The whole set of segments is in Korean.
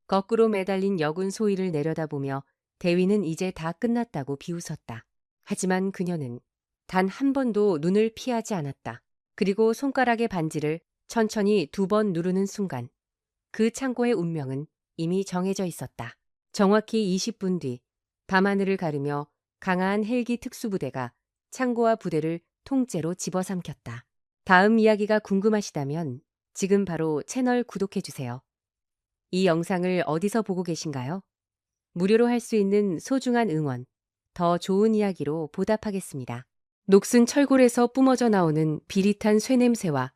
거꾸로 매달린 여군 소희를 내려다보며 대위는 이제 다 끝났다고 비웃었다. 하지만 그녀는 단 한 번도 눈을 피하지 않았다. 그리고 손가락의 반지를 천천히 2번 누르는 순간 그 창고의 운명은 이미 정해져 있었다. 정확히 20분 뒤 밤하늘을 가르며 강한 헬기 특수부대가 창고와 부대를 통째로 집어삼켰다. 다음 이야기가 궁금하시다면 지금 바로 채널 구독해주세요. 이 영상을 어디서 보고 계신가요? 무료로 할 수 있는 소중한 응원, 더 좋은 이야기로 보답하겠습니다. 녹슨 철골에서 뿜어져 나오는 비릿한 쇠냄새와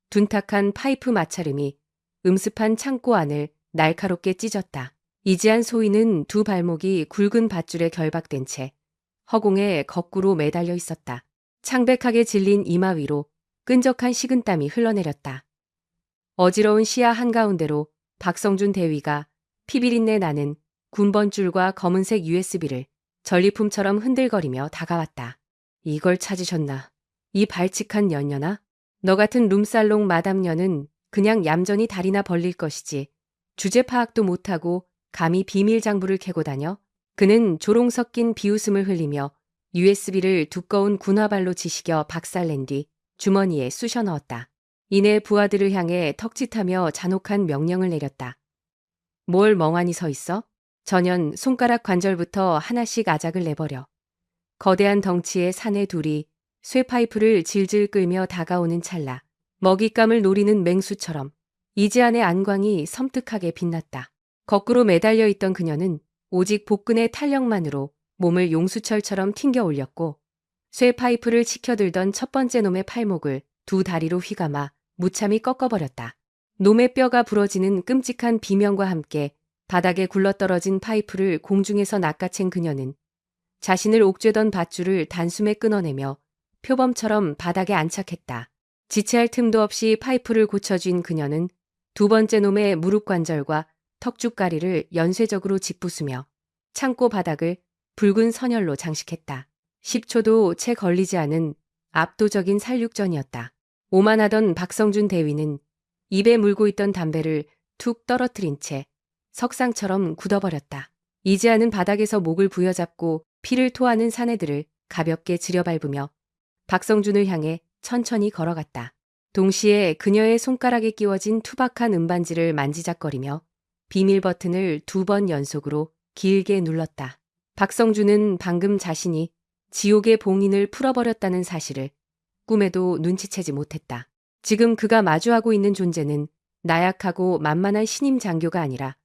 둔탁한 파이프 마찰음이 음습한 창고 안을 날카롭게 찢었다. 이지한 소희는 두 발목이 굵은 밧줄에 결박된 채 허공에 거꾸로 매달려 있었다. 창백하게 질린 이마 위로 끈적한 식은땀이 흘러내렸다. 어지러운 시야 한가운데로 박성준 대위가 피비린내 나는 군번줄과 검은색 USB를 전리품처럼 흔들거리며 다가왔다. 이걸 찾으셨나? 이 발칙한 년녀나? 너 같은 룸살롱 마담녀는 그냥 얌전히 다리나 벌릴 것이지 주제 파악도 못하고 감히 비밀 장부를 캐고 다녀? 그는 조롱 섞인 비웃음을 흘리며 USB를 두꺼운 군화발로 지시겨 박살낸 뒤 주머니에 쑤셔 넣었다. 이내 부하들을 향해 턱짓하며 잔혹한 명령을 내렸다. 뭘 멍하니 서 있어? 전연 손가락 관절부터 하나씩 아작을 내버려. 거대한 덩치의 사내 둘이 쇠파이프를 질질 끌며 다가오는 찰나 먹잇감을 노리는 맹수처럼 이지안의 안광이 섬뜩하게 빛났다. 거꾸로 매달려 있던 그녀는 오직 복근의 탄력만으로 몸을 용수철처럼 튕겨 올렸고 쇠파이프를 치켜들던 첫 번째 놈의 팔목을 두 다리로 휘감아 무참히 꺾어버렸다. 놈의 뼈가 부러지는 끔찍한 비명과 함께 바닥에 굴러떨어진 파이프를 공중에서 낚아챈 그녀는 자신을 옥죄던 밧줄을 단숨에 끊어내며 표범처럼 바닥에 안착했다. 지체할 틈도 없이 파이프를 고쳐쥔 그녀는 두 번째 놈의 무릎 관절과 턱주가리를 연쇄적으로 짓부수며 창고 바닥을 붉은 선열로 장식했다. 10초도 채 걸리지 않은 압도적인 살육전이었다. 오만하던 박성준 대위는 입에 물고 있던 담배를 툭 떨어뜨린 채 석상처럼 굳어버렸다. 이지아는 바닥에서 목을 부여잡고 피를 토하는 사내들을 가볍게 지려밟으며 박성준을 향해 천천히 걸어갔다. 동시에 그녀의 손가락에 끼워진 투박한 은반지를 만지작거리며 비밀 버튼을 2번 연속으로 길게 눌렀다. 박성준은 방금 자신이 지옥의 봉인을 풀어버렸다는 사실을 꿈에도 눈치채지 못했다. 지금 그가 마주하고 있는 존재는 나약하고 만만한 신임 장교가 아니라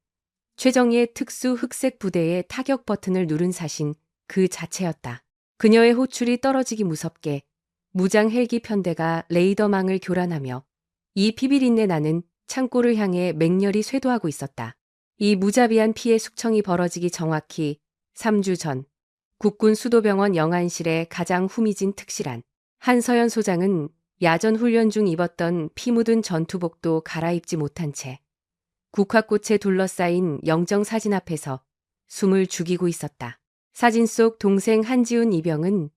최정예의 특수 흑색 부대의 타격 버튼을 누른 사신 그 자체였다. 그녀의 호출이 떨어지기 무섭게 무장 헬기 편대가 레이더망을 교란하며 이 피비린내 나는 창고를 향해 맹렬히 쇄도하고 있었다. 이 무자비한 피해 숙청이 벌어지기 정확히 3주 전 국군 수도병원 영안실의 가장 후미진 특실한 한서연 소장은 야전 훈련 중 입었던 피 묻은 전투복도 갈아입지 못한 채 국화꽃에 둘러싸인 영정 사진 앞에서 숨을 죽이고 있었다. 사진 속 동생 한지훈 이병은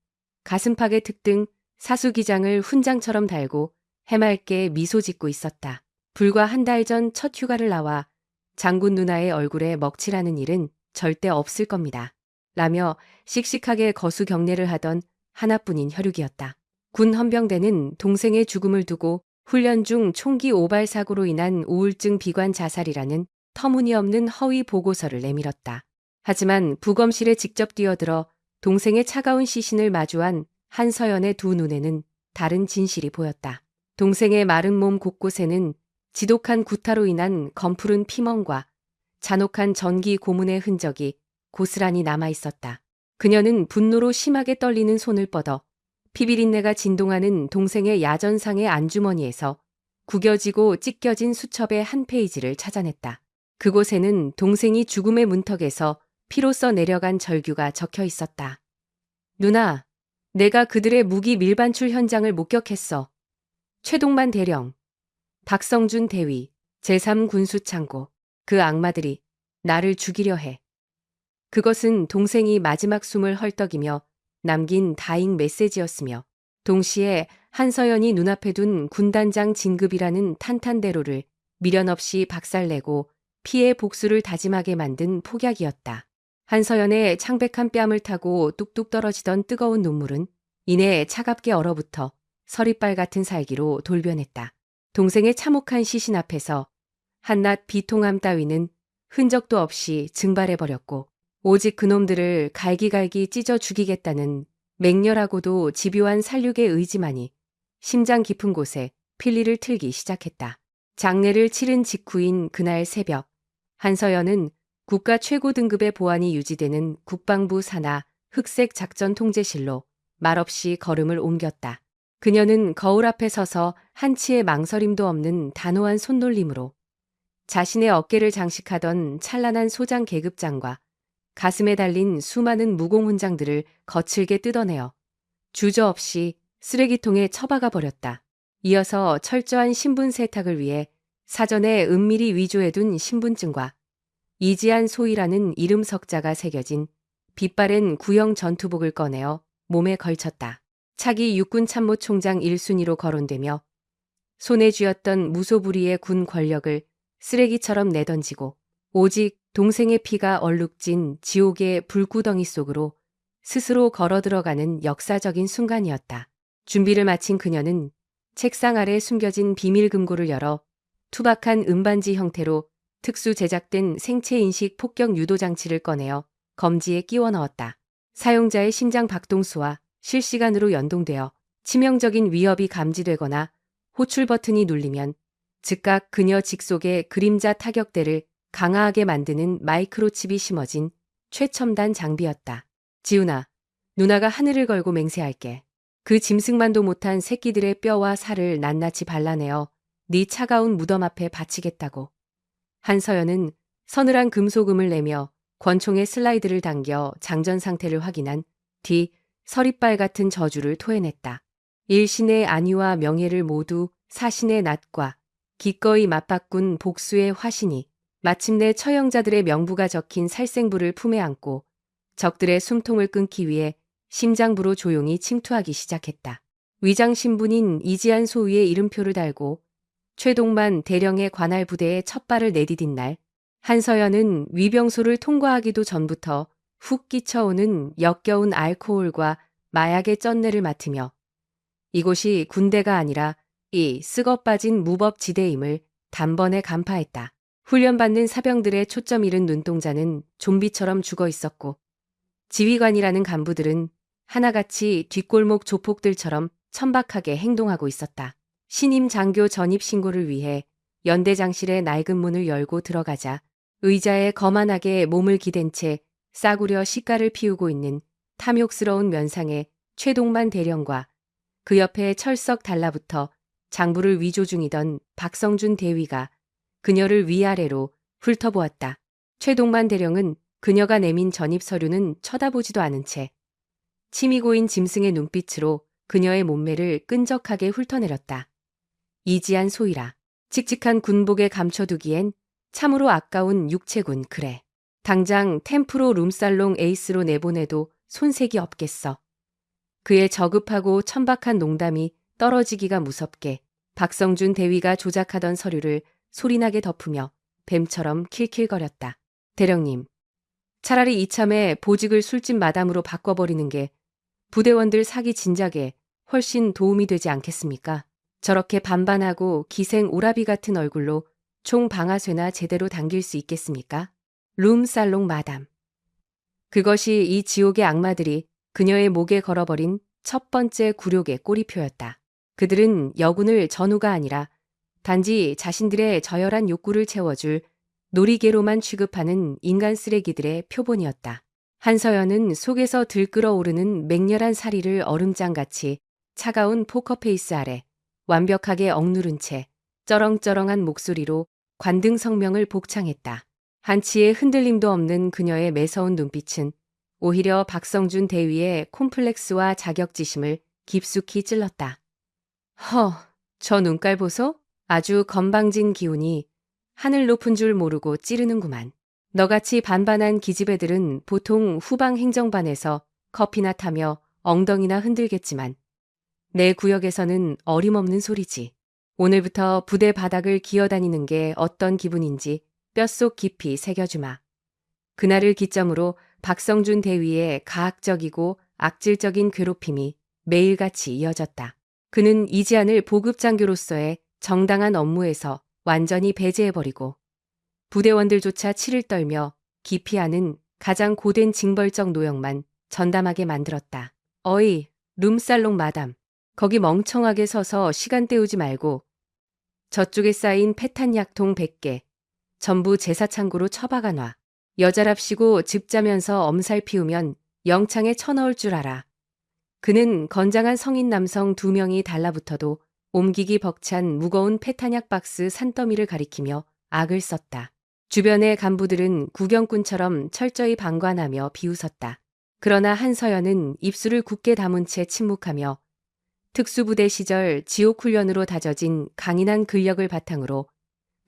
가슴팍의 특등 사수기장을 훈장처럼 달고 해맑게 미소 짓고 있었다. 불과 한 달 전 첫 휴가를 나와 장군 누나의 얼굴에 먹칠하는 일은 절대 없을 겁니다. 라며 씩씩하게 거수 경례를 하던 하나뿐인 혈육이었다. 군 헌병대는 동생의 죽음을 두고 훈련 중 총기 오발 사고로 인한 우울증 비관 자살이라는 터무니없는 허위 보고서를 내밀었다. 하지만 부검실에 직접 뛰어들어 동생의 차가운 시신을 마주한 한서연의 두 눈에는 다른 진실이 보였다. 동생의 마른 몸 곳곳에는 지독한 구타로 인한 검푸른 피멍과 잔혹한 전기 고문의 흔적이 고스란히 남아있었다. 그녀는 분노로 심하게 떨리는 손을 뻗어 피비린내가 진동하는 동생의 야전상의 안주머니에서 구겨지고 찢겨진 수첩의 한 페이지를 찾아냈다. 그곳에는 동생이 죽음의 문턱에서 피로써 내려간 절규가 적혀 있었다. 누나, 내가 그들의 무기 밀반출 현장을 목격했어. 최동만 대령, 박성준 대위, 제3군수창고, 그 악마들이 나를 죽이려 해. 그것은 동생이 마지막 숨을 헐떡이며 남긴 다잉 메시지였으며 동시에 한서연이 눈앞에 둔 군단장 진급이라는 탄탄대로를 미련 없이 박살내고 피해 복수를 다짐하게 만든 폭약이었다. 한서연의 창백한 뺨을 타고 뚝뚝 떨어지던 뜨거운 눈물은 이내 차갑게 얼어붙어 서리빨 같은 살기로 돌변했다. 동생의 참혹한 시신 앞에서 한낱 비통함 따위는 흔적도 없이 증발해버렸고 오직 그놈들을 갈기갈기 찢어 죽이겠다는 맹렬하고도 집요한 살육의 의지만이 심장 깊은 곳에 필리를 틀기 시작했다. 장례를 치른 직후인 그날 새벽, 한서연은 국가 최고 등급의 보안이 유지되는 국방부 산하 흑색 작전 통제실로 말없이 걸음을 옮겼다. 그녀는 거울 앞에 서서 한치의 망설임도 없는 단호한 손놀림으로 자신의 어깨를 장식하던 찬란한 소장 계급장과 가슴에 달린 수많은 무공훈장들을 거칠게 뜯어내어 주저없이 쓰레기통에 처박아 버렸다. 이어서 철저한 신분 세탁을 위해 사전에 은밀히 위조해둔 신분증과 이지한 소희라는 이름 석자가 새겨진 빛바랜 구형 전투복을 꺼내어 몸에 걸쳤다. 차기 육군참모총장 1순위로 거론되며 손에 쥐었던 무소불위의 군 권력을 쓰레기처럼 내던지고 오직 동생의 피가 얼룩진 지옥의 불구덩이 속으로 스스로 걸어 들어가는 역사적인 순간이었다. 준비를 마친 그녀는 책상 아래 숨겨진 비밀 금고를 열어 투박한 음반지 형태로 특수 제작된 생체인식 폭격 유도 장치를 꺼내어 검지에 끼워 넣었다. 사용자의 심장 박동수와 실시간으로 연동되어 치명적인 위협이 감지되거나 호출 버튼이 눌리면 즉각 그녀 직속에 그림자 타격대를 강화하게 만드는 마이크로칩이 심어진 최첨단 장비였다. 지훈아, 누나가 하늘을 걸고 맹세할게. 그 짐승만도 못한 새끼들의 뼈와 살을 낱낱이 발라내어 네 차가운 무덤 앞에 바치겠다고. 한서연은 서늘한 금속음을 내며 권총의 슬라이드를 당겨 장전 상태를 확인한 뒤 서리빨 같은 저주를 토해냈다. 일신의 안위와 명예를 모두 사신의 낫과 기꺼이 맞바꾼 복수의 화신이 마침내 처형자들의 명부가 적힌 살생부를 품에 안고 적들의 숨통을 끊기 위해 심장부로 조용히 침투하기 시작했다. 위장 신분인 이지한 소위의 이름표를 달고 최동만 대령의 관할 부대에 첫 발을 내디딘 날, 한서연은 위병소를 통과하기도 전부터 훅 끼쳐오는 역겨운 알코올과 마약의 쩐내를 맡으며 이곳이 군대가 아니라 이 쓱어빠진 무법지대임을 단번에 간파했다. 훈련받는 사병들의 초점 잃은 눈동자는 좀비처럼 죽어 있었고 지휘관이라는 간부들은 하나같이 뒷골목 조폭들처럼 천박하게 행동하고 있었다. 신임 장교 전입 신고를 위해 연대장실의 낡은 문을 열고 들어가자 의자에 거만하게 몸을 기댄 채 싸구려 시가를 피우고 있는 탐욕스러운 면상의 최동만 대령과 그 옆에 철썩 달라붙어 장부를 위조 중이던 박성준 대위가 그녀를 위아래로 훑어보았다. 최동만 대령은 그녀가 내민 전입 서류는 쳐다보지도 않은 채 침이 고인 짐승의 눈빛으로 그녀의 몸매를 끈적하게 훑어내렸다. 이지한 소희라. 칙칙한 군복에 감춰두기엔 참으로 아까운 육체군 그래. 당장 템프로 룸살롱 에이스로 내보내도 손색이 없겠어. 그의 저급하고 천박한 농담이 떨어지기가 무섭게 박성준 대위가 조작하던 서류를 소리나게 덮으며 뱀처럼 킬킬거렸다. 대령님, 차라리 이참에 보직을 술집 마담으로 바꿔버리는 게 부대원들 사기 진작에 훨씬 도움이 되지 않겠습니까? 저렇게 반반하고 기생 오라비 같은 얼굴로 총 방아쇠나 제대로 당길 수 있겠습니까? 룸살롱 마담. 그것이 이 지옥의 악마들이 그녀의 목에 걸어버린 첫 번째 굴욕의 꼬리표였다. 그들은 여군을 전우가 아니라 단지 자신들의 저열한 욕구를 채워줄 놀이개로만 취급하는 인간 쓰레기들의 표본이었다. 한서연은 속에서 들끓어오르는 맹렬한 사리를 얼음장같이 차가운 포커페이스 아래 완벽하게 억누른 채 쩌렁쩌렁한 목소리로 관등 성명을 복창했다. 한치의 흔들림도 없는 그녀의 매서운 눈빛은 오히려 박성준 대위의 콤플렉스와 자격지심을 깊숙이 찔렀다. 저 눈깔 보소? 아주 건방진 기운이 하늘 높은 줄 모르고 찌르는구만. 너같이 반반한 기집애들은 보통 후방 행정반에서 커피나 타며 엉덩이나 흔들겠지만 내 구역에서는 어림없는 소리지. 오늘부터 부대 바닥을 기어다니는 게 어떤 기분인지 뼛속 깊이 새겨주마. 그날을 기점으로 박성준 대위의 가학적이고 악질적인 괴롭힘이 매일같이 이어졌다. 그는 이지안을 보급장교로서의 정당한 업무에서 완전히 배제해버리고 부대원들조차 치를 떨며 기피하는 가장 고된 징벌적 노역만 전담하게 만들었다. 어이, 룸살롱 마담. 거기 멍청하게 서서 시간 때우지 말고 저쪽에 쌓인 패탄약통 100개 전부 제사창고로 처박아 놔. 여자랍시고 집 자면서 엄살 피우면 영창에 쳐넣을 줄 알아. 그는 건장한 성인 남성 2명이 달라붙어도 옮기기 벅찬 무거운 패탄약 박스 산더미를 가리키며 악을 썼다. 주변의 간부들은 구경꾼처럼 철저히 방관하며 비웃었다. 그러나 한서연은 입술을 굳게 다문 채 침묵하며 특수부대 시절 지옥훈련으로 다져진 강인한 근력을 바탕으로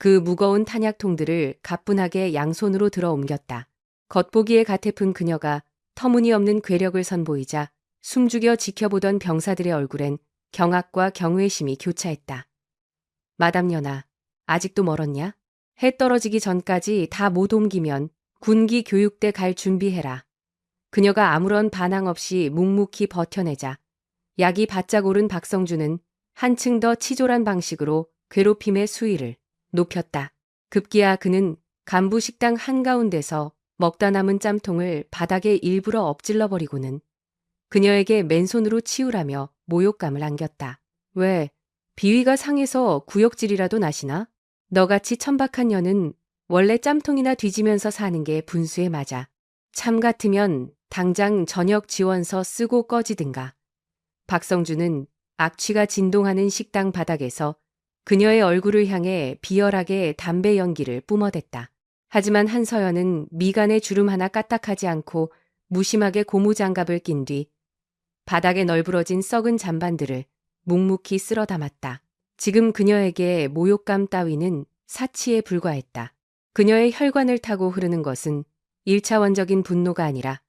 그 무거운 탄약통들을 가뿐하게 양손으로 들어 옮겼다. 겉보기에 가태픈 그녀가 터무니없는 괴력을 선보이자 숨죽여 지켜보던 병사들의 얼굴엔 경악과 경외심이 교차했다. 마담 연아, 아직도 멀었냐? 해 떨어지기 전까지 다 못 옮기면 군기 교육대 갈 준비해라. 그녀가 아무런 반항 없이 묵묵히 버텨내자 약이 바짝 오른 박성준은 한층 더 치졸한 방식으로 괴롭힘의 수위를 높였다. 급기야 그는 간부 식당 한가운데서 먹다 남은 짬통을 바닥에 일부러 엎질러 버리고는 그녀에게 맨손으로 치우라며 모욕감을 안겼다. 왜, 비위가 상해서 구역질이라도 나시나? 너같이 천박한 년은 원래 짬통이나 뒤지면서 사는 게 분수에 맞아. 참 같으면 당장 전역 지원서 쓰고 꺼지든가. 박성준은 악취가 진동하는 식당 바닥에서 그녀의 얼굴을 향해 비열하게 담배 연기를 뿜어댔다. 하지만 한서연은 미간에 주름 하나 까딱하지 않고 무심하게 고무장갑을 낀 뒤 바닥에 널브러진 썩은 잔반들을 묵묵히 쓸어 담았다. 지금 그녀에게 모욕감 따위는 사치에 불과했다. 그녀의 혈관을 타고 흐르는 것은 1차원적인 분노가 아니라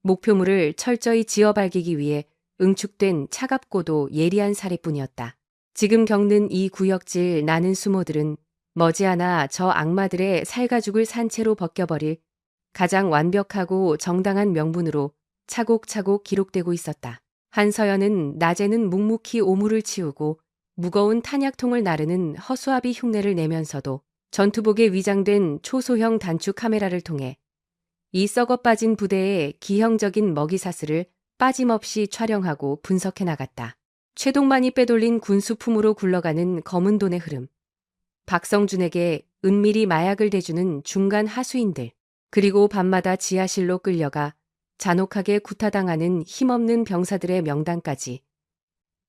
목표물을 철저히 지어발기기 위해 응축된 차갑고도 예리한 살해뿐이었다. 지금 겪는 이 구역질 나는 수모들은 머지않아 저 악마들의 살가죽을 산채로 벗겨버릴 가장 완벽하고 정당한 명분으로 차곡차곡 기록되고 있었다. 한서연은 낮에는 묵묵히 오물을 치우고 무거운 탄약통을 나르는 허수아비 흉내를 내면서도 전투복에 위장된 초소형 단축 카메라를 통해 이 썩어 빠진 부대의 기형적인 먹이사슬을 빠짐없이 촬영하고 분석해 나갔다. 최동만이 빼돌린 군수품으로 굴러가는 검은 돈의 흐름, 박성준에게 은밀히 마약을 대주는 중간 하수인들, 그리고 밤마다 지하실로 끌려가 잔혹하게 구타당하는 힘없는 병사들의 명단까지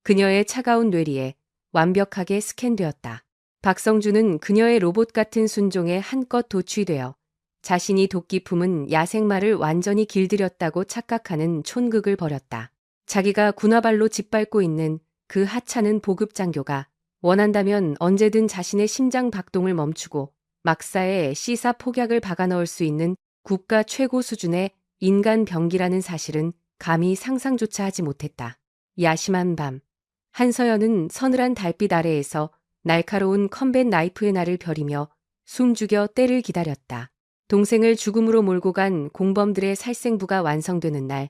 그녀의 차가운 뇌리에 완벽하게 스캔되었다. 박성준은 그녀의 로봇 같은 순종에 한껏 도취되어 자신이 도끼 품은 야생마를 완전히 길들였다고 착각하는 촌극을 벌였다. 자기가 군화발로 짓밟고 있는 그 하찮은 보급장교가 원한다면 언제든 자신의 심장 박동을 멈추고 막사에 시사 폭약을 박아넣을 수 있는 국가 최고 수준의 인간 병기라는 사실은 감히 상상조차 하지 못했다. 야심한 밤, 한서연은 서늘한 달빛 아래에서 날카로운 컴뱃 나이프의 날을 벼리며 숨죽여 때를 기다렸다. 동생을 죽음으로 몰고 간 공범들의 살생부가 완성되는 날,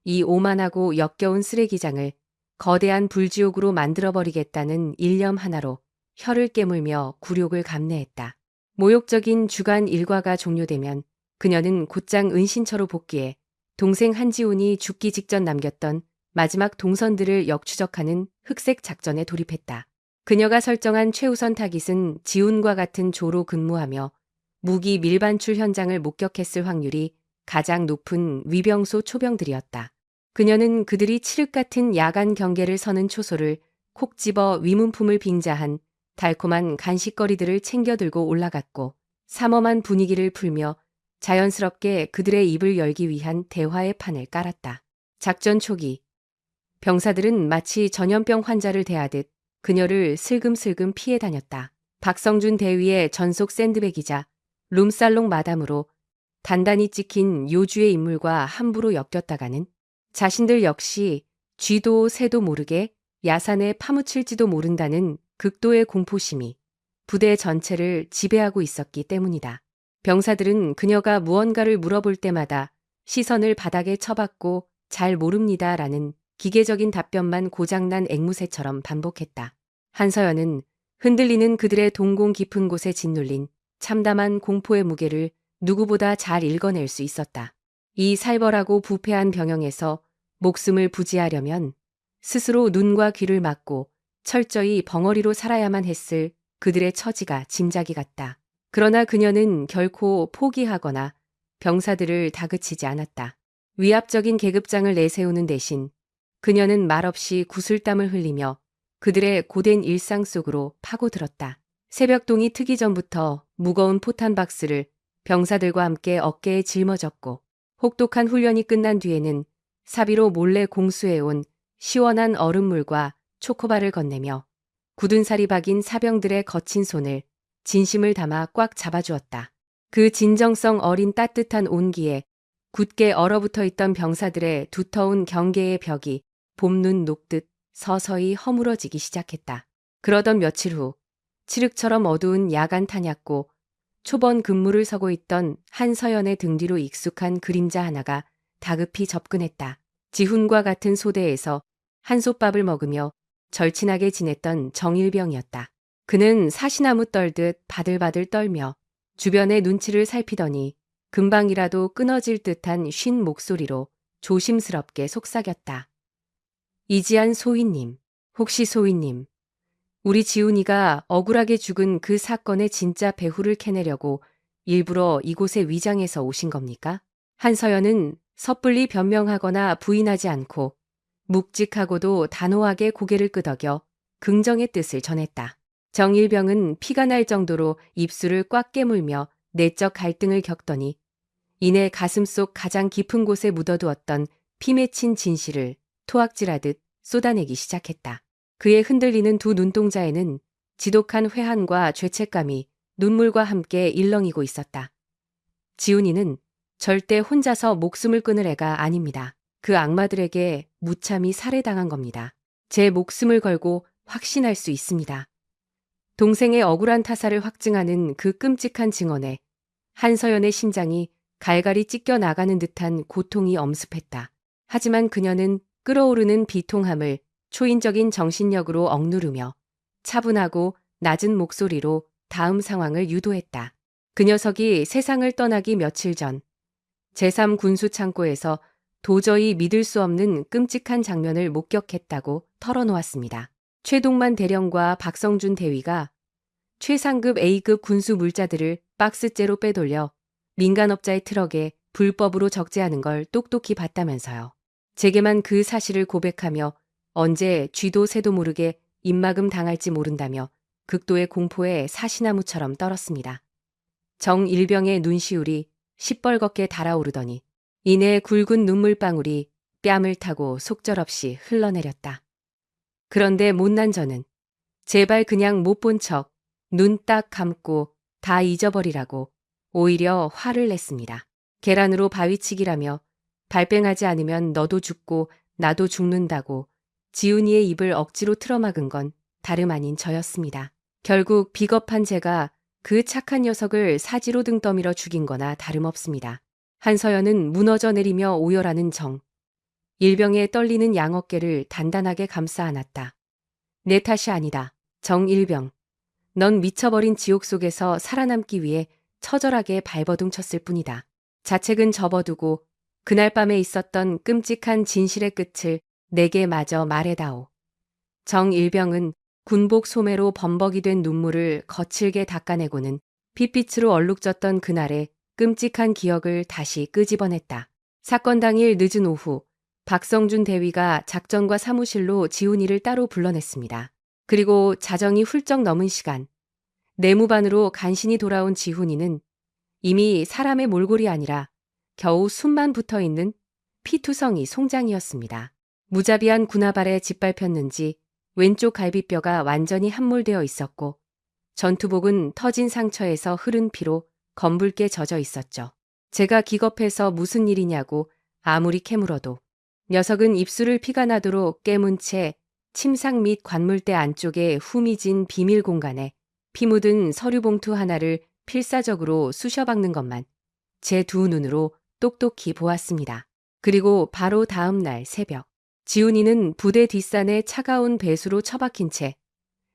이 오만하고 역겨운 쓰레기장을 거대한 불지옥으로 만들어버리겠다는 일념 하나로 혀를 깨물며 굴욕을 감내했다. 모욕적인 주간 일과가 종료되면 그녀는 곧장 은신처로 복귀해 동생 한지훈이 죽기 직전 남겼던 마지막 동선들을 역추적하는 흑색 작전에 돌입했다. 그녀가 설정한 최우선 타깃은 지훈과 같은 조로 근무하며 무기 밀반출 현장을 목격했을 확률이 가장 높은 위병소 초병들이었다. 그녀는 그들이 칠흑 같은 야간 경계를 서는 초소를 콕 집어 위문품을 빙자한 달콤한 간식거리들을 챙겨 들고 올라갔고 삼엄한 분위기를 풀며 자연스럽게 그들의 입을 열기 위한 대화의 판을 깔았다. 작전 초기, 병사들은 마치 전염병 환자를 대하듯 그녀를 슬금슬금 피해 다녔다. 박성준 대위의 전속 샌드백이자 룸살롱 마담으로 단단히 찍힌 요주의 인물과 함부로 엮였다가는 자신들 역시 쥐도 새도 모르게 야산에 파묻힐지도 모른다는 극도의 공포심이 부대 전체를 지배하고 있었기 때문이다. 병사들은 그녀가 무언가를 물어볼 때마다 시선을 바닥에 쳐박고 잘 모릅니다라는 기계적인 답변만 고장난 앵무새처럼 반복했다. 한서연은 흔들리는 그들의 동공 깊은 곳에 짓눌린 참담한 공포의 무게를 누구보다 잘 읽어낼 수 있었다. 이 살벌하고 부패한 병영에서 목숨을 부지하려면 스스로 눈과 귀를 막고 철저히 벙어리로 살아야만 했을 그들의 처지가 짐작이 갔다. 그러나 그녀는 결코 포기하거나 병사들을 다그치지 않았다. 위압적인 계급장을 내세우는 대신 그녀는 말없이 구슬땀을 흘리며 그들의 고된 일상 속으로 파고들었다. 새벽동이 트기 전부터 무거운 포탄 박스를 병사들과 함께 어깨에 짊어졌고 혹독한 훈련이 끝난 뒤에는 사비로 몰래 공수해온 시원한 얼음물과 초코바를 건네며 굳은 살이 박인 사병들의 거친 손을 진심을 담아 꽉 잡아주었다. 그 진정성 어린 따뜻한 온기에 굳게 얼어붙어 있던 병사들의 두터운 경계의 벽이 봄눈 녹듯 서서히 허물어지기 시작했다. 그러던 며칠 후 칠흑처럼 어두운 야간 탄약고 초번 근무를 서고 있던 한서연의 등 뒤로 익숙한 그림자 하나가 다급히 접근했다. 지훈과 같은 소대에서 한솥밥을 먹으며 절친하게 지냈던 정일병이었다. 그는 사시나무 떨듯 바들바들 떨며 주변의 눈치를 살피더니 금방이라도 끊어질 듯한 쉰 목소리로 조심스럽게 속삭였다. 이지한 소위님, 혹시 소위님, 우리 지훈이가 억울하게 죽은 그 사건의 진짜 배후를 캐내려고 일부러 이곳에 위장해서 오신 겁니까? 한서연은 섣불리 변명하거나 부인하지 않고 묵직하고도 단호하게 고개를 끄덕여 긍정의 뜻을 전했다. 정일병은 피가 날 정도로 입술을 꽉 깨물며 내적 갈등을 겪더니 이내 가슴속 가장 깊은 곳에 묻어두었던 피 맺힌 진실을 토악질하듯 쏟아내기 시작했다. 그의 흔들리는 두 눈동자에는 지독한 회한과 죄책감이 눈물과 함께 일렁이고 있었다. 지훈이는 절대 혼자서 목숨을 끊을 애가 아닙니다. 그 악마들에게 무참히 살해당한 겁니다. 제 목숨을 걸고 확신할 수 있습니다. 동생의 억울한 타살을 확증하는 그 끔찍한 증언에 한서연의 심장이 갈갈이 찢겨 나가는 듯한 고통이 엄습했다. 하지만 그녀는 끓어오르는 비통함을 초인적인 정신력으로 억누르며 차분하고 낮은 목소리로 다음 상황을 유도했다. 그 녀석이 세상을 떠나기 며칠 전 제3군수창고에서 도저히 믿을 수 없는 끔찍한 장면을 목격했다고 털어놓았습니다. 최동만 대령과 박성준 대위가 최상급 A급 군수 물자들을 박스째로 빼돌려 민간업자의 트럭에 불법으로 적재하는 걸 똑똑히 봤다면서요. 제게만 그 사실을 고백하며 언제 쥐도 새도 모르게 입막음 당할지 모른다며 극도의 공포에 사시나무처럼 떨었습니다. 정일병의 눈시울이 시뻘겋게 달아오르더니 이내 굵은 눈물방울이 뺨을 타고 속절없이 흘러내렸다. 그런데 못난 저는 제발 그냥 못 본 척 눈 딱 감고 다 잊어버리라고 오히려 화를 냈습니다. 계란으로 바위치기라며 발뺌하지 않으면 너도 죽고 나도 죽는다고 지훈이의 입을 억지로 틀어막은 건 다름 아닌 저였습니다. 결국 비겁한 제가 그 착한 녀석을 사지로 등 떠밀어 죽인 거나 다름없습니다. 한서연은 무너져 내리며 오열하는 정. 일병의 떨리는 양어깨를 단단하게 감싸 안았다. 내 탓이 아니다. 정일병. 넌 미쳐버린 지옥 속에서 살아남기 위해 처절하게 발버둥 쳤을 뿐이다. 자책은 접어두고 그날 밤에 있었던 끔찍한 진실의 끝을 내게 마저 말해다오. 정일병은 군복 소매로 범벅이 된 눈물을 거칠게 닦아내고는 핏빛으로 얼룩졌던 그날의 끔찍한 기억을 다시 끄집어냈다. 사건 당일 늦은 오후 박성준 대위가 작전과 사무실로 지훈이를 따로 불러냈습니다. 그리고 자정이 훌쩍 넘은 시간 내무반으로 간신히 돌아온 지훈이는 이미 사람의 몰골이 아니라 겨우 숨만 붙어있는 피투성이 송장이었습니다. 무자비한 군화발에 짓밟혔는지 왼쪽 갈비뼈가 완전히 함몰되어 있었고 전투복은 터진 상처에서 흐른 피로 검붉게 젖어 있었죠. 제가 기겁해서 무슨 일이냐고 아무리 캐물어도 녀석은 입술을 피가 나도록 깨문 채 침상 및 관물대 안쪽에 후미진 비밀 공간에 피 묻은 서류 봉투 하나를 필사적으로 쑤셔박는 것만 제 두 눈으로 똑똑히 보았습니다. 그리고 바로 다음 날 새벽, 지훈이는 부대 뒷산에 차가운 배수로 처박힌 채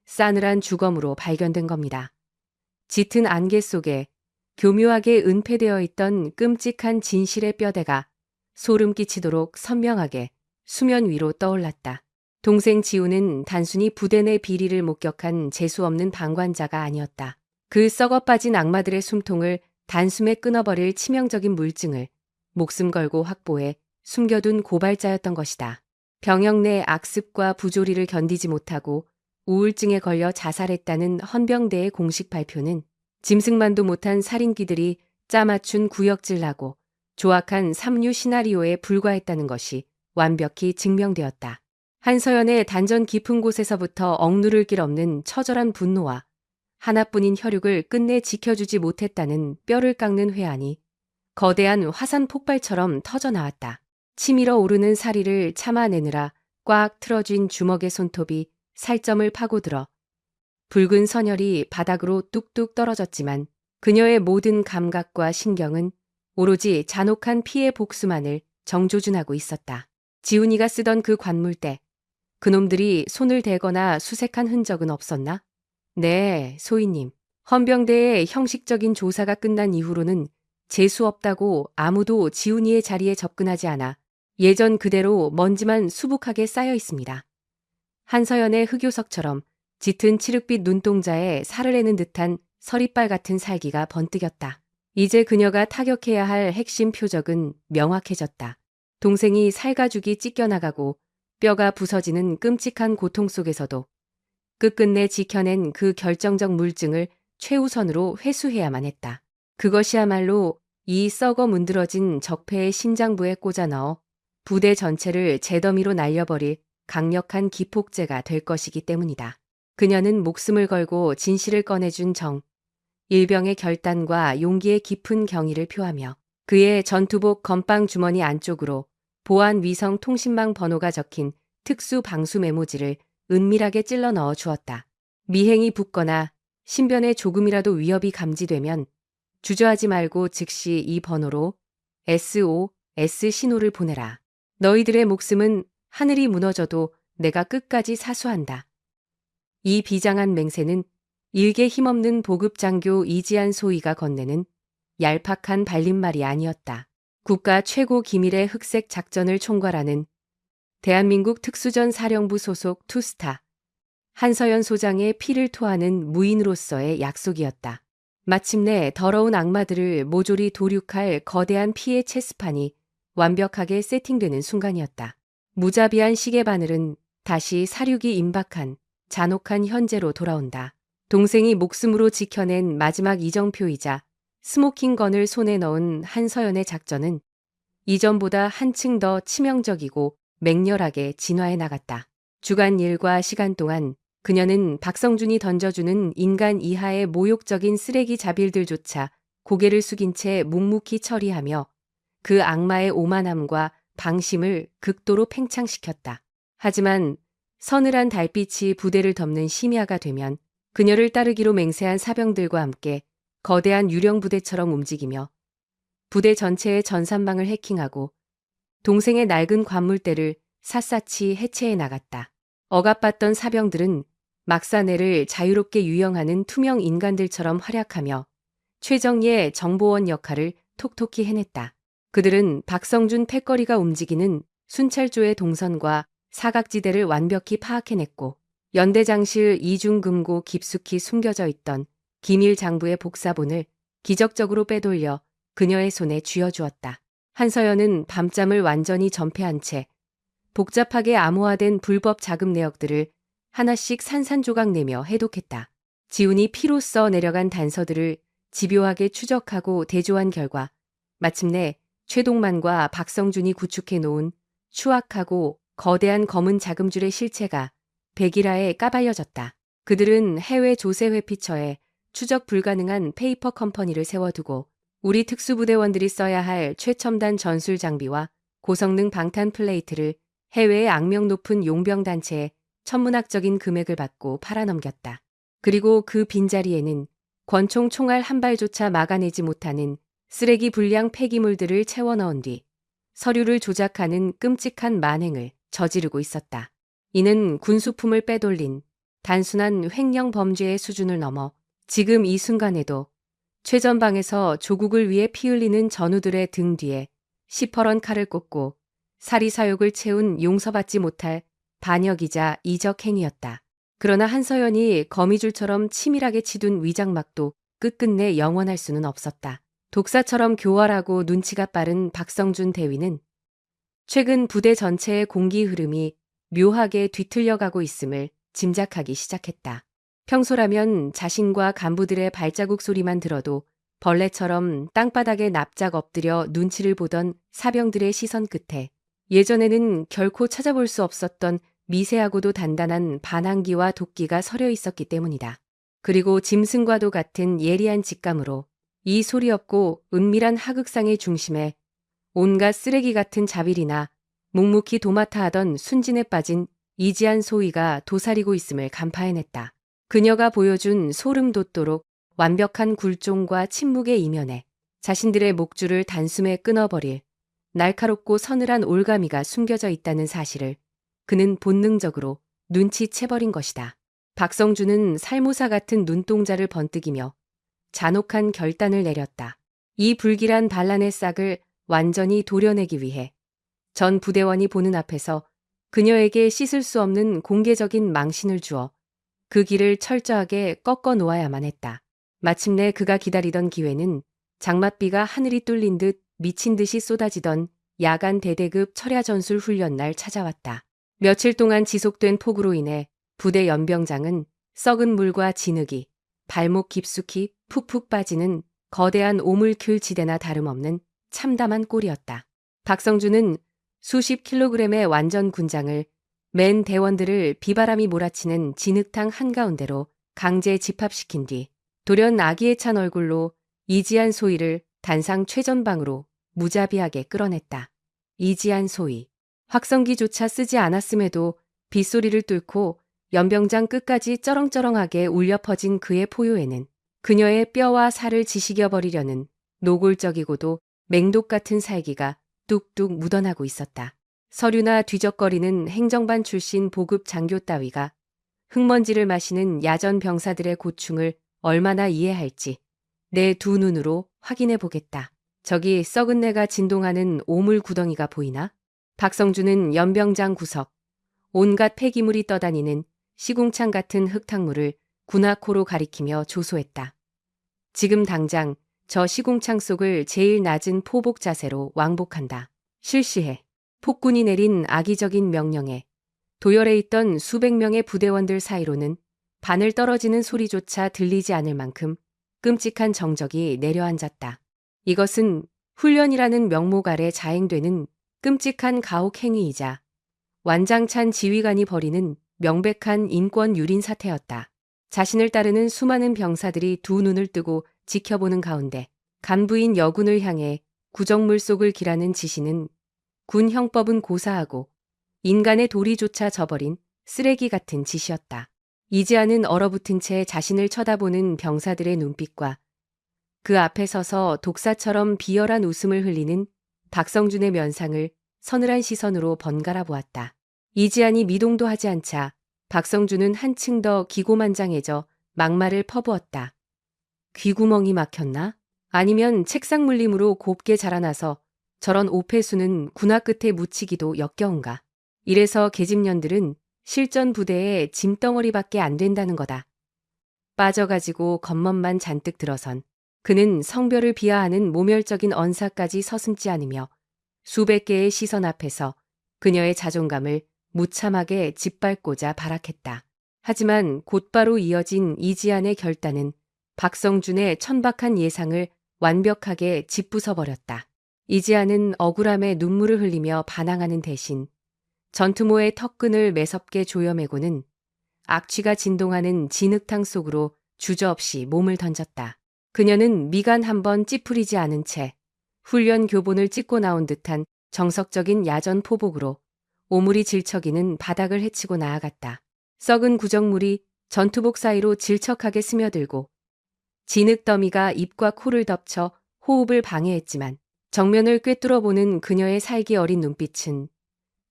싸늘한 주검으로 발견된 겁니다. 짙은 안개 속에 교묘하게 은폐되어 있던 끔찍한 진실의 뼈대가 소름 끼치도록 선명하게 수면 위로 떠올랐다. 동생 지훈은 단순히 부대 내 비리를 목격한 재수없는 방관자가 아니었다. 그 썩어빠진 악마들의 숨통을 단숨에 끊어버릴 치명적인 물증을 목숨 걸고 확보해 숨겨둔 고발자였던 것이다. 병영 내 악습과 부조리를 견디지 못하고 우울증에 걸려 자살했다는 헌병대의 공식 발표는 짐승만도 못한 살인귀들이 짜맞춘 구역질나고 조악한 삼류 시나리오에 불과했다는 것이 완벽히 증명되었다. 한서연의 단전 깊은 곳에서부터 억누를 길 없는 처절한 분노와 하나뿐인 혈육을 끝내 지켜주지 못했다는 뼈를 깎는 회한이 거대한 화산 폭발처럼 터져나왔다. 치밀어 오르는 사리를 참아내느라 꽉 틀어쥔 주먹의 손톱이 살점을 파고들어 붉은 선혈이 바닥으로 뚝뚝 떨어졌지만 그녀의 모든 감각과 신경은 오로지 잔혹한 피해 복수만을 정조준하고 있었다. 지훈이가 쓰던 그 관물대, 그놈들이 손을 대거나 수색한 흔적은 없었나? 네, 소희님. 헌병대의 형식적인 조사가 끝난 이후로는 재수 없다고 아무도 지훈이의 자리에 접근하지 않아 예전 그대로 먼지만 수북하게 쌓여 있습니다. 한서연의 흑요석처럼 짙은 칠흑빛 눈동자에 살을 내는 듯한 서리빨 같은 살기가 번뜩였다. 이제 그녀가 타격해야 할 핵심 표적은 명확해졌다. 동생이 살가죽이 찢겨나가고 뼈가 부서지는 끔찍한 고통 속에서도 끝끝내 지켜낸 그 결정적 물증을 최우선으로 회수해야만 했다. 그것이야말로 이 썩어 문드러진 적폐의 심장부에 꽂아 넣어 부대 전체를 재더미로 날려버릴 강력한 기폭제가 될 것이기 때문이다. 그녀는 목숨을 걸고 진실을 꺼내준 일병의 결단과 용기의 깊은 경의를 표하며 그의 전투복 건빵 주머니 안쪽으로 보안 위성 통신망 번호가 적힌 특수 방수 메모지를 은밀하게 찔러 넣어 주었다. 미행이 붙거나 신변에 조금이라도 위협이 감지되면 주저하지 말고 즉시 이 번호로 SOS 신호를 보내라. 너희들의 목숨은 하늘이 무너져도 내가 끝까지 사수한다. 이 비장한 맹세는 일개 힘없는 보급장교 이지한 소위가 건네는 얄팍한 발림말이 아니었다. 국가 최고 기밀의 흑색 작전을 총괄하는 대한민국 특수전 사령부 소속 투스타 한서연 소장의 피를 토하는 무인으로서의 약속이었다. 마침내 더러운 악마들을 모조리 도륙할 거대한 피해 체스판이 완벽하게 세팅되는 순간이었다. 무자비한 시계바늘은 다시 사륙이 임박한 잔혹한 현재로 돌아온다. 동생이 목숨으로 지켜낸 마지막 이정표이자 스모킹건을 손에 넣은 한서연의 작전은 이전보다 한층 더 치명적이고 맹렬하게 진화해 나갔다. 주간 일과 시간 동안 그녀는 박성준이 던져주는 인간 이하의 모욕적인 쓰레기 자빌들조차 고개를 숙인 채 묵묵히 처리하며 그 악마의 오만함과 방심을 극도로 팽창시켰다. 하지만 서늘한 달빛이 부대를 덮는 심야가 되면 그녀를 따르기로 맹세한 사병들과 함께 거대한 유령 부대처럼 움직이며 부대 전체의 전산망을 해킹하고 동생의 낡은 관물대를 샅샅이 해체해 나갔다. 억압받던 사병들은 막사내를 자유롭게 유영하는 투명 인간들처럼 활약하며 최정예의 정보원 역할을 톡톡히 해냈다. 그들은 박성준 패거리가 움직이는 순찰조의 동선과 사각지대를 완벽히 파악해냈고 연대장실 이중금고 깊숙이 숨겨져 있던 기밀 장부의 복사본을 기적적으로 빼돌려 그녀의 손에 쥐어주었다. 한서연은 밤잠을 완전히 전폐한 채 복잡하게 암호화된 불법 자금 내역들을 하나씩 산산조각내며 해독했다. 지훈이 피로 써 내려간 단서들을 집요하게 추적하고 대조한 결과 마침내 최동만과 박성준이 구축해 놓은 추악하고 거대한 검은 자금줄의 실체가 백일하에 까발려졌다. 그들은 해외 조세 회피처에 추적 불가능한 페이퍼 컴퍼니를 세워두고 우리 특수부대원들이 써야 할 최첨단 전술 장비와 고성능 방탄 플레이트를 해외의 악명 높은 용병단체에 천문학적인 금액을 받고 팔아넘겼다. 그리고 그 빈자리에는 권총 총알 한 발조차 막아내지 못하는 쓰레기 불량 폐기물들을 채워 넣은 뒤 서류를 조작하는 끔찍한 만행을 저지르고 있었다. 이는 군수품을 빼돌린 단순한 횡령 범죄의 수준을 넘어 지금 이 순간에도 최전방에서 조국을 위해 피 흘리는 전우들의 등 뒤에 시퍼런 칼을 꽂고 사리사욕을 채운 용서받지 못할 반역이자 이적 행위였다. 그러나 한서연이 거미줄처럼 치밀하게 치둔 위장막도 끝끝내 영원할 수는 없었다. 독사처럼 교활하고 눈치가 빠른 박성준 대위는 최근 부대 전체의 공기 흐름이 묘하게 뒤틀려가고 있음을 짐작하기 시작했다. 평소라면 자신과 간부들의 발자국 소리만 들어도 벌레처럼 땅바닥에 납작 엎드려 눈치를 보던 사병들의 시선 끝에 예전에는 결코 찾아볼 수 없었던 미세하고도 단단한 반항기와 도끼가 서려 있었기 때문이다. 그리고 짐승과도 같은 예리한 직감으로 이 소리 없고 은밀한 하극상의 중심에 온갖 쓰레기 같은 자빌이나 묵묵히 도맡아 하던 순진에 빠진 이지한 소위가 도사리고 있음을 간파해냈다. 그녀가 보여준 소름 돋도록 완벽한 굴종과 침묵의 이면에 자신들의 목줄을 단숨에 끊어버릴 날카롭고 서늘한 올가미가 숨겨져 있다는 사실을 그는 본능적으로 눈치채버린 것이다. 박성준은 살모사 같은 눈동자를 번뜩이며 잔혹한 결단을 내렸다. 이 불길한 반란의 싹을 완전히 도려내기 위해 전 부대원이 보는 앞에서 그녀에게 씻을 수 없는 공개적인 망신을 주어 그 길을 철저하게 꺾어 놓아야만 했다. 마침내 그가 기다리던 기회는 장맛비가 하늘이 뚫린 듯 미친 듯이 쏟아지던 야간 대대급 철야 전술 훈련 날 찾아왔다. 며칠 동안 지속된 폭우로 인해 부대 연병장은 썩은 물과 진흙이 발목 깊숙이 푹푹 빠지는 거대한 오물킬 지대나 다름없는 참담한 꼴이었다. 박성준은 수십 킬로그램의 완전 군장을 맨 대원들을 비바람이 몰아치는 진흙탕 한가운데로 강제 집합시킨 뒤 돌연 아기에 찬 얼굴로 이지한 소위를 단상 최전방으로 무자비하게 끌어냈다. 이지한 소위. 확성기조차 쓰지 않았음에도 빗소리를 뚫고 연병장 끝까지 쩌렁쩌렁하게 울려 퍼진 그의 포효에는 그녀의 뼈와 살을 지식여버리려는 노골적이고도 맹독 같은 살기가 뚝뚝 묻어나고 있었다. 서류나 뒤적거리는 행정반 출신 보급 장교 따위가 흙먼지를 마시는 야전 병사들의 고충을 얼마나 이해할지 내 두 눈으로 확인해 보겠다. 저기 썩은 내가 진동하는 오물 구덩이가 보이나? 박성준은 연병장 구석, 온갖 폐기물이 떠다니는 시궁창 같은 흙탕물을 군화코로 가리키며 조소했다. 지금 당장 저 시궁창 속을 제일 낮은 포복 자세로 왕복한다. 실시해. 폭군이 내린 악의적인 명령에 도열해 있던 수백 명의 부대원들 사이로는 바늘 떨어지는 소리조차 들리지 않을 만큼 끔찍한 정적이 내려앉았다. 이것은 훈련이라는 명목 아래 자행되는 끔찍한 가혹 행위이자 완장찬 지휘관이 벌이는 명백한 인권 유린 사태였다. 자신을 따르는 수많은 병사들이 두 눈을 뜨고 지켜보는 가운데 간부인 여군을 향해 구정물 속을 기라는 지시는 군 형법은 고사하고 인간의 도리조차 저버린 쓰레기 같은 짓이었다. 이지아는 얼어붙은 채 자신을 쳐다보는 병사들의 눈빛과 그 앞에 서서 독사처럼 비열한 웃음을 흘리는 박성준의 면상을 서늘한 시선으로 번갈아 보았다. 이지안이 미동도 하지 않자 박성준은 한층 더 기고만장해져 막말을 퍼부었다. 귀구멍이 막혔나? 아니면 책상 물림으로 곱게 자라나서 저런 오폐수는 군화 끝에 묻히기도 역겨운가? 이래서 계집년들은 실전 부대에 짐덩어리밖에 안 된다는 거다. 빠져가지고 겉멋만 잔뜩 들어선 그는 성별을 비하하는 모멸적인 언사까지 서슴지 않으며 수백 개의 시선 앞에서 그녀의 자존감을 무참하게 짓밟고자 발악했다. 하지만 곧바로 이어진 이지안의 결단은 박성준의 천박한 예상을 완벽하게 짓부숴버렸다. 이지안은 억울함에 눈물을 흘리며 반항하는 대신 전투모의 턱끈을 매섭게 조여매고는 악취가 진동하는 진흙탕 속으로 주저없이 몸을 던졌다. 그녀는 미간 한번 찌푸리지 않은 채 훈련 교본을 찍고 나온 듯한 정석적인 야전 포복으로 오물이 질척이는 바닥을 헤치고 나아갔다. 썩은 구정물이 전투복 사이로 질척하게 스며들고 진흙 더미가 입과 코를 덮쳐 호흡을 방해했지만 정면을 꿰뚫어보는 그녀의 살기 어린 눈빛은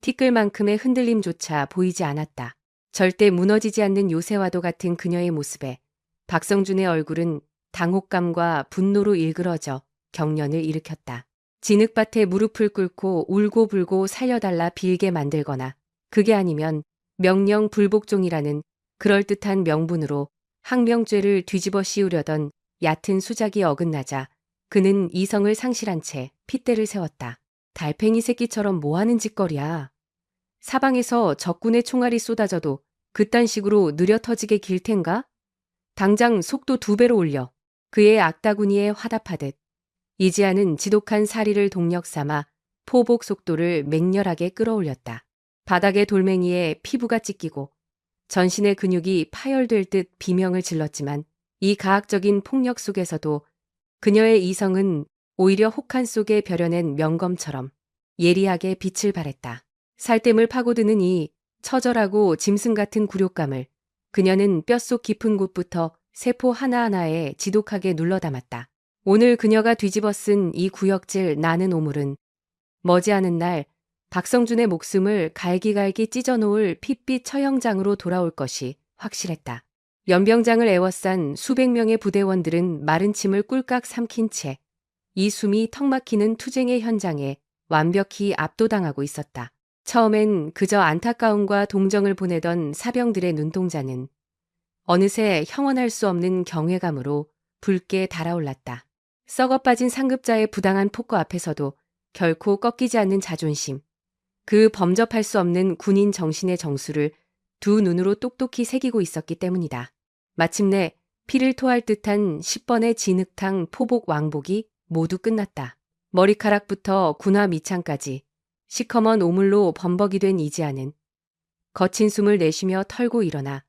티끌만큼의 흔들림조차 보이지 않았다. 절대 무너지지 않는 요새와도 같은 그녀의 모습에 박성준의 얼굴은 당혹감과 분노로 일그러져 경련을 일으켰다. 진흙밭에 무릎을 꿇고 울고불고 살려달라 빌게 만들거나 그게 아니면 명령 불복종이라는 그럴듯한 명분으로 항명죄를 뒤집어 씌우려던 얕은 수작이 어긋나자 그는 이성을 상실한 채 핏대를 세웠다. 달팽이 새끼처럼 뭐하는 짓거리야. 사방에서 적군의 총알이 쏟아져도 그딴 식으로 느려 터지게 길 텐가? 당장 속도 2배로 올려. 그의 악다구니에 화답하듯 이지아는 지독한 사리를 동력 삼아 포복 속도를 맹렬하게 끌어올렸다. 바닥의 돌멩이에 피부가 찢기고 전신의 근육이 파열될 듯 비명을 질렀지만 이 가학적인 폭력 속에서도 그녀의 이성은 오히려 혹한 속에 벼려낸 명검처럼 예리하게 빛을 발했다. 살댐을 파고드는 이 처절하고 짐승 같은 굴욕감을 그녀는 뼛속 깊은 곳부터 세포 하나하나에 지독하게 눌러담았다. 오늘 그녀가 뒤집어 쓴 이 구역질 나는 오물은 머지않은 날 박성준의 목숨을 갈기갈기 찢어놓을 핏빛 처형장으로 돌아올 것이 확실했다. 연병장을 에워싼 수백 명의 부대원들은 마른 침을 꿀깍 삼킨 채 이 숨이 턱 막히는 투쟁의 현장에 완벽히 압도당하고 있었다. 처음엔 그저 안타까움과 동정을 보내던 사병들의 눈동자는 어느새 형언할 수 없는 경외감으로 붉게 달아올랐다. 썩어빠진 상급자의 부당한 폭거 앞에서도 결코 꺾이지 않는 자존심, 그 범접할 수 없는 군인 정신의 정수를 두 눈으로 똑똑히 새기고 있었기 때문이다. 마침내 피를 토할 듯한 10번의 진흙탕 포복 왕복이 모두 끝났다. 머리카락부터 군화 밑창까지 시커먼 오물로 범벅이 된 이지아는 거친 숨을 내쉬며 털고 일어나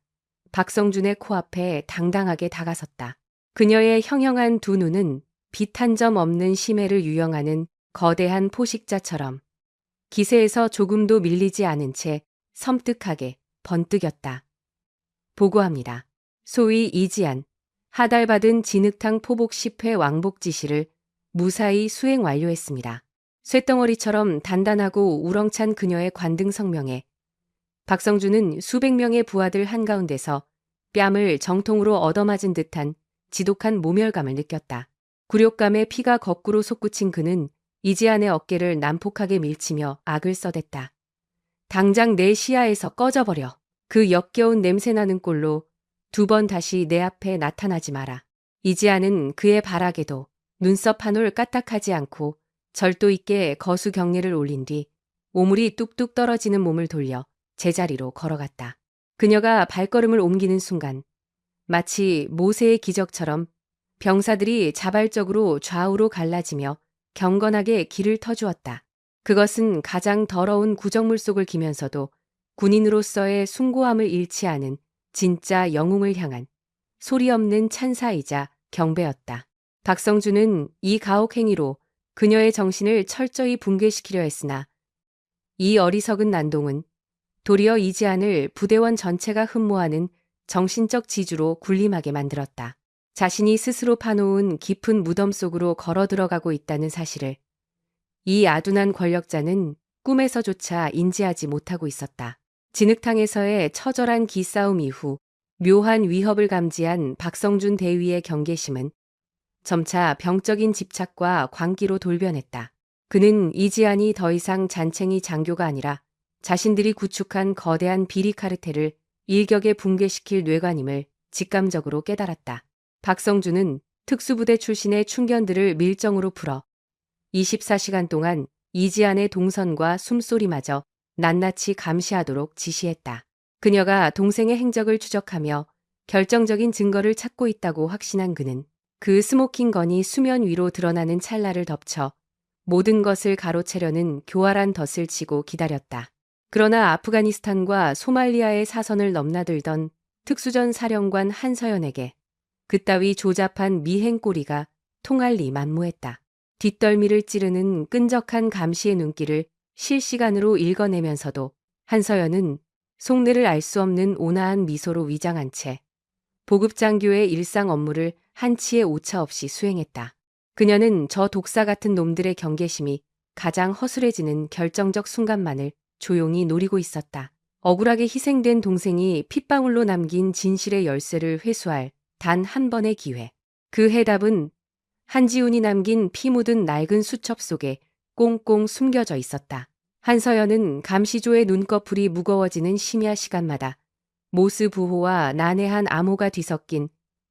박성준의 코앞에 당당하게 다가섰다. 그녀의 형형한 두 눈은 빛 한 점 없는 심해를 유영하는 거대한 포식자처럼 기세에서 조금도 밀리지 않은 채 섬뜩하게 번뜩였다. 보고합니다. 소위 이지안, 하달받은 진흙탕 포복 10회 왕복 지시를 무사히 수행 완료했습니다. 쇳덩어리처럼 단단하고 우렁찬 그녀의 관등 성명에 박성준은 수백 명의 부하들 한가운데서 뺨을 정통으로 얻어맞은 듯한 지독한 모멸감을 느꼈다. 굴욕감에 피가 거꾸로 솟구친 그는 이지안의 어깨를 난폭하게 밀치며 악을 써댔다. 당장 내 시야에서 꺼져버려. 그 역겨운 냄새나는 꼴로 2번 다시 내 앞에 나타나지 마라. 이지안은 그의 발악에도 눈썹 한 올 까딱하지 않고 절도 있게 거수 경례를 올린 뒤 오물이 뚝뚝 떨어지는 몸을 돌려 제자리로 걸어갔다. 그녀가 발걸음을 옮기는 순간 마치 모세의 기적처럼 병사들이 자발적으로 좌우로 갈라지며 경건하게 길을 터주었다. 그것은 가장 더러운 구정물 속을 기면서도 군인으로서의 숭고함을 잃지 않은 진짜 영웅을 향한 소리 없는 찬사이자 경배였다. 박성준은 이 가혹행위로 그녀의 정신을 철저히 붕괴시키려 했으나 이 어리석은 난동은 도리어 이지안을 부대원 전체가 흠모하는 정신적 지주로 군림하게 만들었다. 자신이 스스로 파놓은 깊은 무덤 속으로 걸어 들어가고 있다는 사실을 이 아둔한 권력자는 꿈에서조차 인지하지 못하고 있었다. 진흙탕에서의 처절한 기싸움 이후 묘한 위협을 감지한 박성준 대위의 경계심은 점차 병적인 집착과 광기로 돌변했다. 그는 이지안이 더 이상 잔챙이 장교가 아니라 자신들이 구축한 거대한 비리 카르텔을 일격에 붕괴시킬 뇌관임을 직감적으로 깨달았다. 박성준은 특수부대 출신의 충견들을 밀정으로 풀어 24시간 동안 이지안의 동선과 숨소리마저 낱낱이 감시하도록 지시했다. 그녀가 동생의 행적을 추적하며 결정적인 증거를 찾고 있다고 확신한 그는 그 스모킹건이 수면 위로 드러나는 찰나를 덮쳐 모든 것을 가로채려는 교활한 덫을 치고 기다렸다. 그러나 아프가니스탄과 소말리아의 사선을 넘나들던 특수전 사령관 한서연에게 그따위 조잡한 미행꼬리가 통할 리 만무했다. 뒷덜미를 찌르는 끈적한 감시의 눈길을 실시간으로 읽어내면서도 한서연은 속내를 알 수 없는 온화한 미소로 위장한 채 보급장교의 일상 업무를 한치의 오차 없이 수행했다. 그녀는 저 독사 같은 놈들의 경계심이 가장 허술해지는 결정적 순간만을 조용히 노리고 있었다. 억울하게 희생된 동생이 핏방울로 남긴 진실의 열쇠를 회수할 단 한 번의 기회. 그 해답은 한지훈이 남긴 피 묻은 낡은 수첩 속에 꽁꽁 숨겨져 있었다. 한서연은 감시조의 눈꺼풀이 무거워지는 심야 시간마다 모스부호와 난해한 암호가 뒤섞인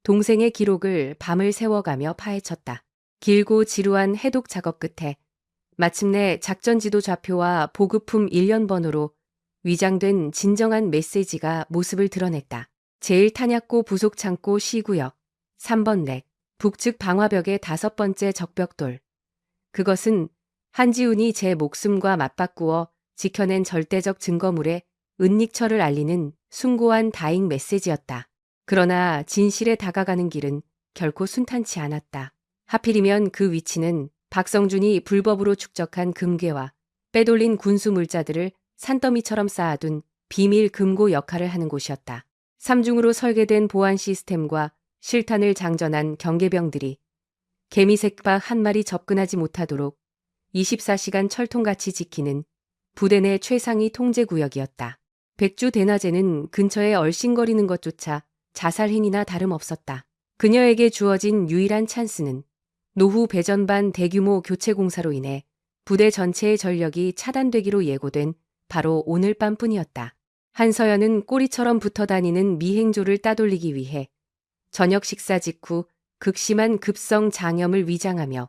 동생의 기록을 밤을 새워가며 파헤쳤다. 길고 지루한 해독 작업 끝에 마침내 작전지도 좌표와 보급품 일련번호로 위장된 진정한 메시지가 모습을 드러냈다. 제1탄약고 부속창고 C구역 3번 렉 북측 방화벽의 5번째 적벽돌. 그것은 한지훈이 제 목숨과 맞바꾸어 지켜낸 절대적 증거물의 은닉처를 알리는 숭고한 다잉 메시지였다. 그러나 진실에 다가가는 길은 결코 순탄치 않았다. 하필이면 그 위치는 박성준이 불법으로 축적한 금괴와 빼돌린 군수 물자들을 산더미처럼 쌓아둔 비밀 금고 역할을 하는 곳이었다. 삼중으로 설계된 보안 시스템과 실탄을 장전한 경계병들이 개미색박 한 마리 접근하지 못하도록 24시간 철통같이 지키는 부대 내 최상위 통제구역이었다. 백주 대낮에는 근처에 얼씬거리는 것조차 자살행위나 다름없었다. 그녀에게 주어진 유일한 찬스는 노후 배전반 대규모 교체 공사로 인해 부대 전체의 전력이 차단되기로 예고된 바로 오늘 밤뿐이었다. 한서연은 꼬리처럼 붙어 다니는 미행조를 따돌리기 위해 저녁 식사 직후 극심한 급성 장염을 위장하며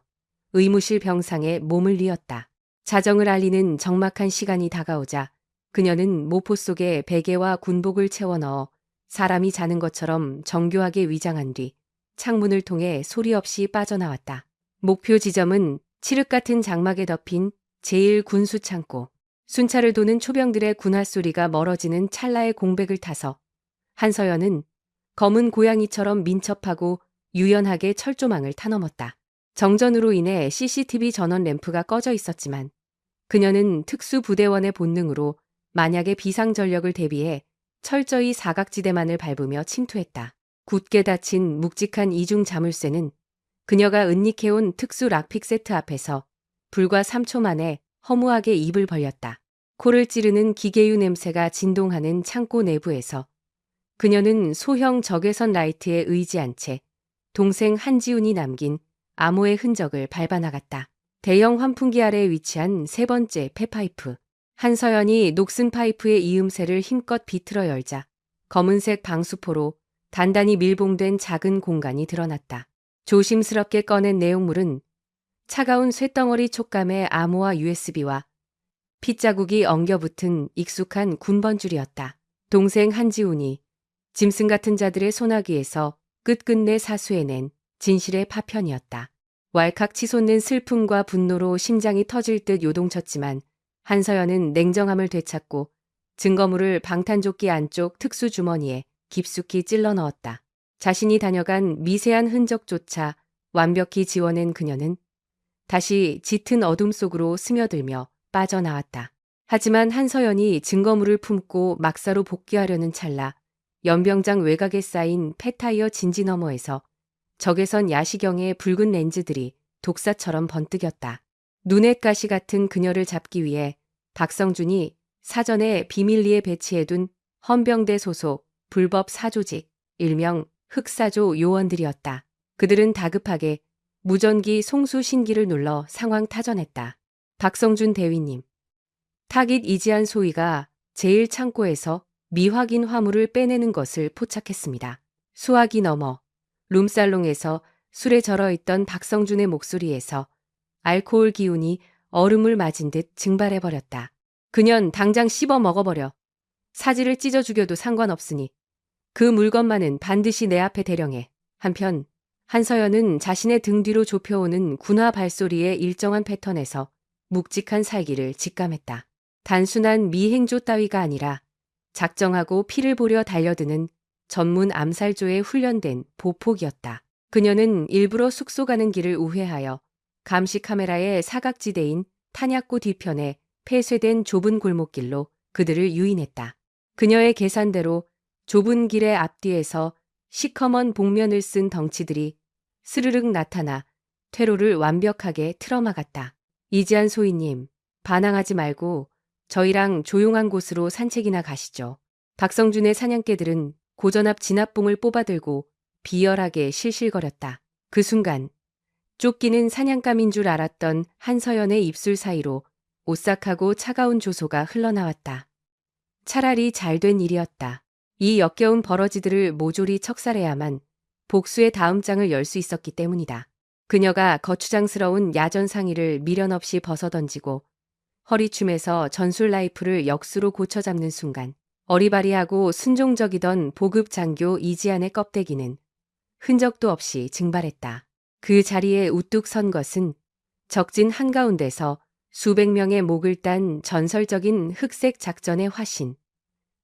의무실 병상에 몸을 뉘었다. 자정을 알리는 적막한 시간이 다가오자 그녀는 모포 속에 베개와 군복을 채워 넣어 사람이 자는 것처럼 정교하게 위장한 뒤 창문을 통해 소리 없이 빠져나왔다. 목표 지점은 칠흑 같은 장막에 덮인 제1군수창고. 순찰을 도는 초병들의 군화 소리가 멀어지는 찰나의 공백을 타서 한서연은 검은 고양이처럼 민첩하고 유연하게 철조망을 타넘었다. 정전으로 인해 CCTV 전원 램프가 꺼져 있었지만 그녀는 특수부대원의 본능으로 만약의 비상전력을 대비해 철저히 사각지대만을 밟으며 침투했다. 굳게 닫힌 묵직한 이중 자물쇠는 그녀가 은닉해온 특수 락픽 세트 앞에서 불과 3초 만에 허무하게 입을 벌렸다. 코를 찌르는 기계유 냄새가 진동하는 창고 내부에서 그녀는 소형 적외선 라이트에 의지한 채 동생 한지훈이 남긴 암호의 흔적을 밟아나갔다. 대형 환풍기 아래에 위치한 세 번째 폐파이프. 한서연이 녹슨 파이프의 이음새를 힘껏 비틀어 열자 검은색 방수포로 단단히 밀봉된 작은 공간이 드러났다. 조심스럽게 꺼낸 내용물은 차가운 쇳덩어리 촉감의 암호와 USB와 핏자국이 엉겨붙은 익숙한 군번줄이었다. 동생 한지훈이 짐승 같은 자들의 소나기에서 끝끝내 사수해낸 진실의 파편이었다. 왈칵 치솟는 슬픔과 분노로 심장이 터질 듯 요동쳤지만 한서연은 냉정함을 되찾고 증거물을 방탄조끼 안쪽 특수주머니에 깊숙이 찔러 넣었다. 자신이 다녀간 미세한 흔적조차 완벽히 지워낸 그녀는 다시 짙은 어둠 속으로 스며들며 빠져나왔다. 하지만 한서연이 증거물을 품고 막사로 복귀하려는 찰나 연병장 외곽에 쌓인 폐타이어 진지 너머에서 적외선 야시경의 붉은 렌즈들이 독사처럼 번뜩였다. 눈의 가시 같은 그녀를 잡기 위해 박성준이 사전에 비밀리에 배치해둔 헌병대 소속 불법 사조직, 일명 흑사조 요원들이었다. 그들은 다급하게 무전기 송수신기를 눌러 상황 타전했다. 박성준 대위님, 타깃 이지한 소위가 제1창고에서 미확인 화물을 빼내는 것을 포착했습니다. 수화기 너머 룸살롱에서 술에 절어있던 박성준의 목소리에서 알코올 기운이 얼음을 맞은 듯 증발해버렸다. 그년 당장 씹어 먹어버려. 사지를 찢어 죽여도 상관없으니 그 물건만은 반드시 내 앞에 대령해. 한편 한서연은 자신의 등 뒤로 좁혀오는 군화 발소리의 일정한 패턴에서 묵직한 살기를 직감했다. 단순한 미행조 따위가 아니라 작정하고 피를 보려 달려드는 전문 암살조에 훈련된 보폭이었다. 그녀는 일부러 숙소 가는 길을 우회하여 감시 카메라의 사각지대인 탄약고 뒤편에 폐쇄된 좁은 골목길로 그들을 유인했다. 그녀의 계산대로 좁은 길의 앞뒤에서 시커먼 복면을 쓴 덩치들이 스르륵 나타나 퇴로를 완벽하게 틀어막았다. 이지한 소희님, 반항하지 말고 저희랑 조용한 곳으로 산책이나 가시죠. 박성준의 사냥개들은 고전 앞 진압봉을 뽑아들고 비열하게 실실거렸다. 그 순간 쫓기는 사냥감인 줄 알았던 한서연의 입술 사이로 오싹하고 차가운 조소가 흘러나왔다. 차라리 잘된 일이었다. 이 역겨운 버러지들을 모조리 척살해야만 복수의 다음 장을 열 수 있었기 때문이다. 그녀가 거추장스러운 야전 상의를 미련 없이 벗어던지고 허리춤에서 전술 라이플을 역수로 고쳐잡는 순간 어리바리하고 순종적이던 보급 장교 이지안의 껍데기는 흔적도 없이 증발했다. 그 자리에 우뚝 선 것은 적진 한가운데서 수백 명의 목을 딴 전설적인 흑색 작전의 화신,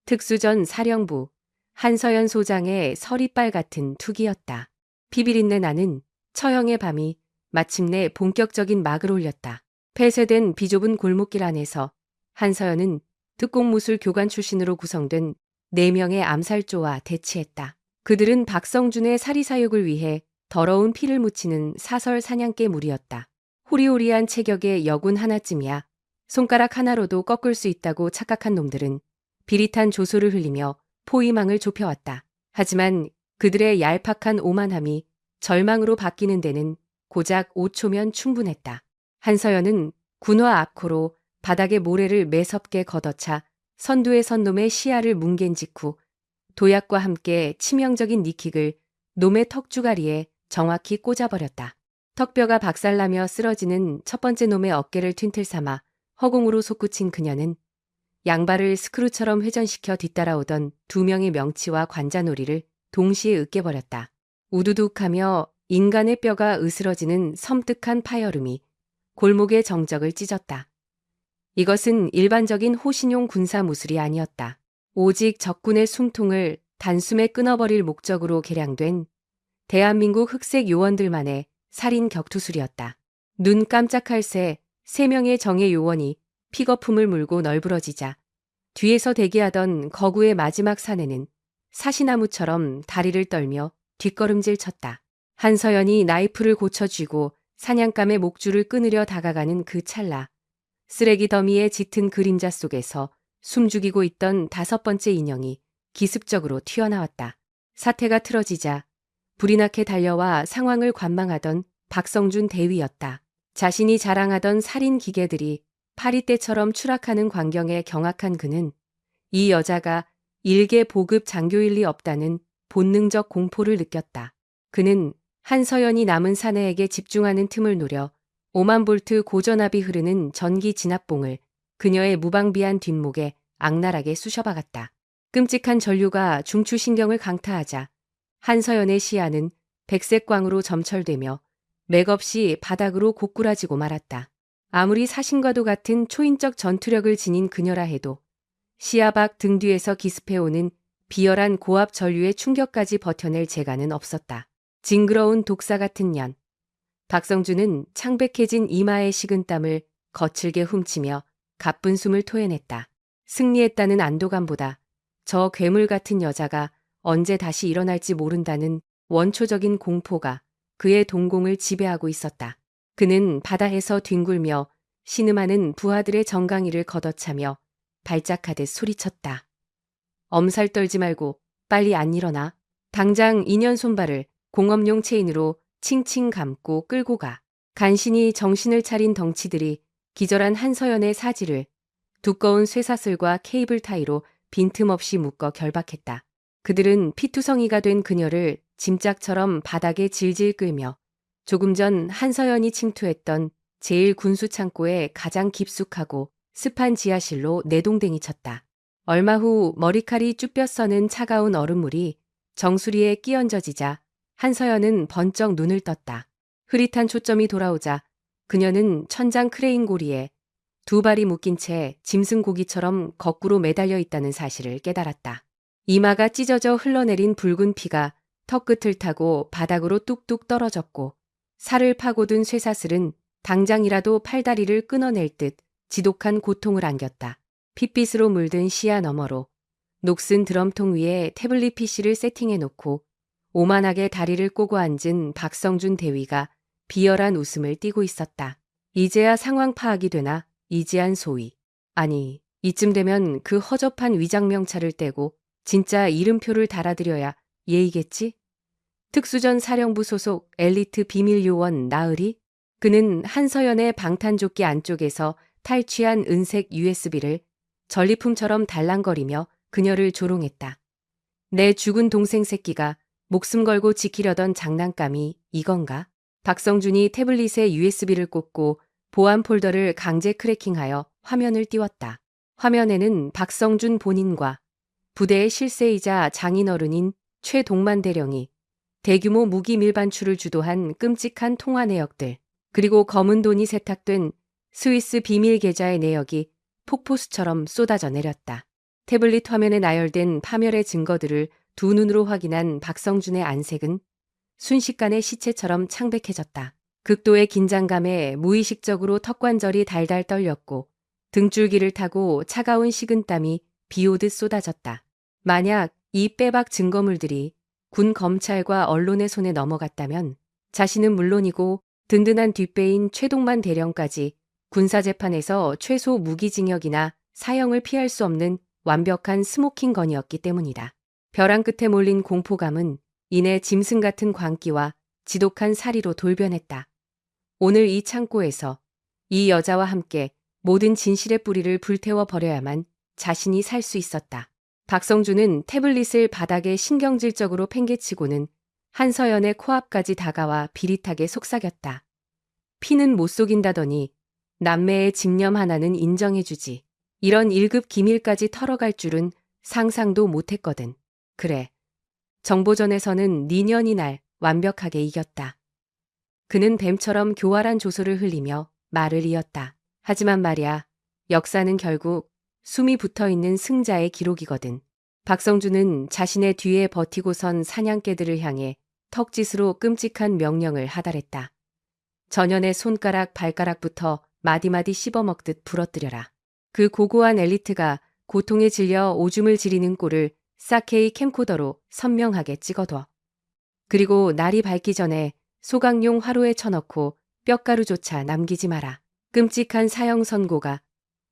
특수전 사령부 한서연 소장의 서리빨 같은 투기였다. 피비린내 나는 처형의 밤이 마침내 본격적인 막을 올렸다. 폐쇄된 비좁은 골목길 안에서 한서연은 특공무술 교관 출신으로 구성된 4명의 암살조와 대치했다. 그들은 박성준의 사리사욕을 위해 더러운 피를 묻히는 사설 사냥개 무리였다. 호리호리한 체격의 여군 하나쯤이야 손가락 하나로도 꺾을 수 있다고 착각한 놈들은 비릿한 조소를 흘리며 포위망을 좁혀왔다. 하지만 그들의 얄팍한 오만함이 절망으로 바뀌는 데는 고작 5초면 충분했다. 한서연은 군화 앞코로 바닥에 모래를 매섭게 걷어차 선두에 선 놈의 시야를 뭉갠 직후 도약과 함께 치명적인 니킥을 놈의 턱주가리에 정확히 꽂아버렸다. 턱뼈가 박살나며 쓰러지는 첫 번째 놈의 어깨를 튠틀 삼아 허공으로 솟구친 그녀는 양발을 스크루처럼 회전시켜 뒤따라오던 2명의 명치와 관자놀이를 동시에 으깨버렸다. 우두둑하며 인간의 뼈가 으스러지는 섬뜩한 파열음이 골목의 정적을 찢었다. 이것은 일반적인 호신용 군사 무술이 아니었다. 오직 적군의 숨통을 단숨에 끊어버릴 목적으로 개량된 대한민국 흑색 요원들만의 살인 격투술이었다. 눈 깜짝할 새 3명의 정예 요원이 픽어품을 물고 널브러지자 뒤에서 대기하던 거구의 마지막 사내는 사시나무처럼 다리를 떨며 뒷걸음질 쳤다. 한서연이 나이프를 고쳐쥐고 사냥감의 목줄을 끊으려 다가가는 그 찰나 쓰레기 더미의 짙은 그림자 속에서 숨죽이고 있던 5번째 인형이 기습적으로 튀어나왔다. 사태가 틀어지자 불이 나게 달려와 상황을 관망하던 박성준 대위였다. 자신이 자랑하던 살인 기계들이 파리떼처럼 추락하는 광경에 경악한 그는 이 여자가 일개 보급 장교일 리 없다는 본능적 공포를 느꼈다. 그는 한서연이 남은 사내에게 집중하는 틈을 노려 5만 볼트 고전압이 흐르는 전기 진압봉을 그녀의 무방비한 뒷목에 악랄하게 쑤셔박았다. 끔찍한 전류가 중추신경을 강타하자 한서연의 시야는 백색광으로 점철되며 맥없이 바닥으로 고꾸라지고 말았다. 아무리 사신과도 같은 초인적 전투력을 지닌 그녀라 해도 시야 밖 등 뒤에서 기습해오는 비열한 고압 전류의 충격까지 버텨낼 재간은 없었다. 징그러운 독사 같은 년. 박성준은 창백해진 이마의 식은땀을 거칠게 훔치며 가쁜 숨을 토해냈다. 승리했다는 안도감보다 저 괴물 같은 여자가 언제 다시 일어날지 모른다는 원초적인 공포가 그의 동공을 지배하고 있었다. 그는 바다에서 뒹굴며 신음하는 부하들의 정강이를 걷어차며 발작하듯 소리쳤다. 엄살 떨지 말고 빨리 안 일어나. 당장 인연 손발을 공업용 체인으로 칭칭 감고 끌고 가. 간신히 정신을 차린 덩치들이 기절한 한서연의 사지를 두꺼운 쇠사슬과 케이블 타이로 빈틈없이 묶어 결박했다. 그들은 피투성이가 된 그녀를 짐짝처럼 바닥에 질질 끌며 조금 전 한서연이 침투했던 제1군수창고의 가장 깊숙하고 습한 지하실로 내동댕이 쳤다. 얼마 후 머리칼이 쭈뼛 서는 차가운 얼음물이 정수리에 끼얹어지자 한서연은 번쩍 눈을 떴다. 흐릿한 초점이 돌아오자 그녀는 천장 크레인 고리에 2발이 묶인 채 짐승고기처럼 거꾸로 매달려 있다는 사실을 깨달았다. 이마가 찢어져 흘러내린 붉은 피가 턱끝을 타고 바닥으로 뚝뚝 떨어졌고 살을 파고든 쇠사슬은 당장이라도 팔다리를 끊어낼 듯 지독한 고통을 안겼다. 핏빛으로 물든 시야 너머로 녹슨 드럼통 위에 태블릿 PC를 세팅해놓고 오만하게 다리를 꼬고 앉은 박성준 대위가 비열한 웃음을 띠고 있었다. 이제야 상황 파악이 되나? 이지한 소위. 아니, 이쯤 되면 그 허접한 위장명찰을 떼고 진짜 이름표를 달아드려야 예의겠지? 특수전 사령부 소속 엘리트 비밀요원 나으리? 그는 한서연의 방탄조끼 안쪽에서 탈취한 은색 USB를 전리품처럼 달랑거리며 그녀를 조롱했다. 내 죽은 동생 새끼가 목숨 걸고 지키려던 장난감이 이건가? 박성준이 태블릿에 USB를 꽂고 보안 폴더를 강제 크래킹하여 화면을 띄웠다. 화면에는 박성준 본인과 부대의 실세이자 장인어른인 최동만 대령이 대규모 무기 밀반출을 주도한 끔찍한 통화 내역들, 그리고 검은 돈이 세탁된 스위스 비밀 계좌의 내역이 폭포수처럼 쏟아져 내렸다. 태블릿 화면에 나열된 파멸의 증거들을 두 눈으로 확인한 박성준의 안색은 순식간에 시체처럼 창백해졌다. 극도의 긴장감에 무의식적으로 턱관절이 달달 떨렸고 등줄기를 타고 차가운 식은땀이 비오듯 쏟아졌다. 만약 이 빼박 증거물들이 군 검찰과 언론의 손에 넘어갔다면 자신은 물론이고 든든한 뒷배인 최동만 대령까지 군사재판에서 최소 무기징역이나 사형을 피할 수 없는 완벽한 스모킹건이었기 때문이다. 벼랑 끝에 몰린 공포감은 이내 짐승 같은 광기와 지독한 사리로 돌변했다. 오늘 이 창고에서 이 여자와 함께 모든 진실의 뿌리를 불태워 버려야만 자신이 살 수 있었다. 박성준은 태블릿을 바닥에 신경질적으로 팽개치고는 한서연의 코앞까지 다가와 비릿하게 속삭였다. 피는 못 속인다더니 남매의 집념 하나는 인정해주지. 이런 1급 기밀까지 털어갈 줄은 상상도 못했거든. 그래. 정보전에서는 네 년이 날 완벽하게 이겼다. 그는 뱀처럼 교활한 조소를 흘리며 말을 이었다. 하지만 말이야, 역사는 결국 숨이 붙어있는 승자의 기록이거든. 박성준은 자신의 뒤에 버티고 선 사냥개들을 향해 턱짓으로 끔찍한 명령을 하달했다. 전연의 손가락 발가락부터 마디마디 씹어먹듯 부러뜨려라. 그 고고한 엘리트가 고통에 질려 오줌을 지리는 꼴을 4K 캠코더로 선명하게 찍어둬. 그리고 날이 밝기 전에 소각용 화로에 쳐넣고 뼈가루조차 남기지 마라. 끔찍한 사형 선고가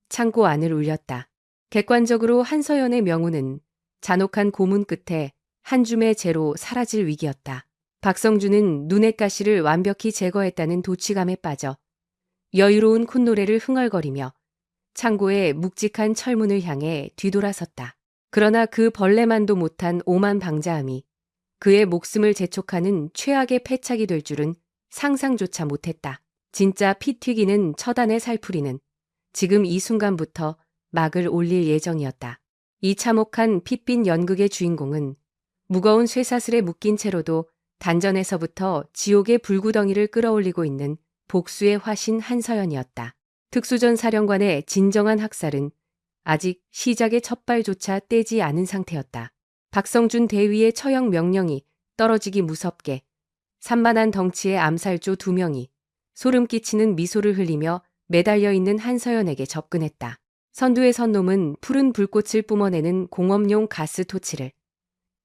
창고 안을 울렸다. 객관적으로 한서연의 명운은 잔혹한 고문 끝에 한 줌의 재로 사라질 위기였다. 박성준은 눈의 가시를 완벽히 제거했다는 도취감에 빠져 여유로운 콧노래를 흥얼거리며 창고의 묵직한 철문을 향해 뒤돌아섰다. 그러나 그 벌레만도 못한 오만 방자함이 그의 목숨을 재촉하는 최악의 패착이 될 줄은 상상조차 못했다. 진짜 피 튀기는 처단의 살풀이는 지금 이 순간부터 막을 올릴 예정이었다. 이 참혹한 핏빛 연극의 주인공은 무거운 쇠사슬에 묶인 채로도 단전에서부터 지옥의 불구덩이를 끌어올리고 있는 복수의 화신 한서연이었다. 특수전 사령관의 진정한 학살은 아직 시작의 첫발조차 떼지 않은 상태였다. 박성준 대위의 처형 명령이 떨어지기 무섭게 산만한 덩치의 암살조 2명이 소름 끼치는 미소를 흘리며 매달려 있는 한서연에게 접근했다. 선두에 선 놈은 푸른 불꽃을 뿜어내는 공업용 가스 토치를,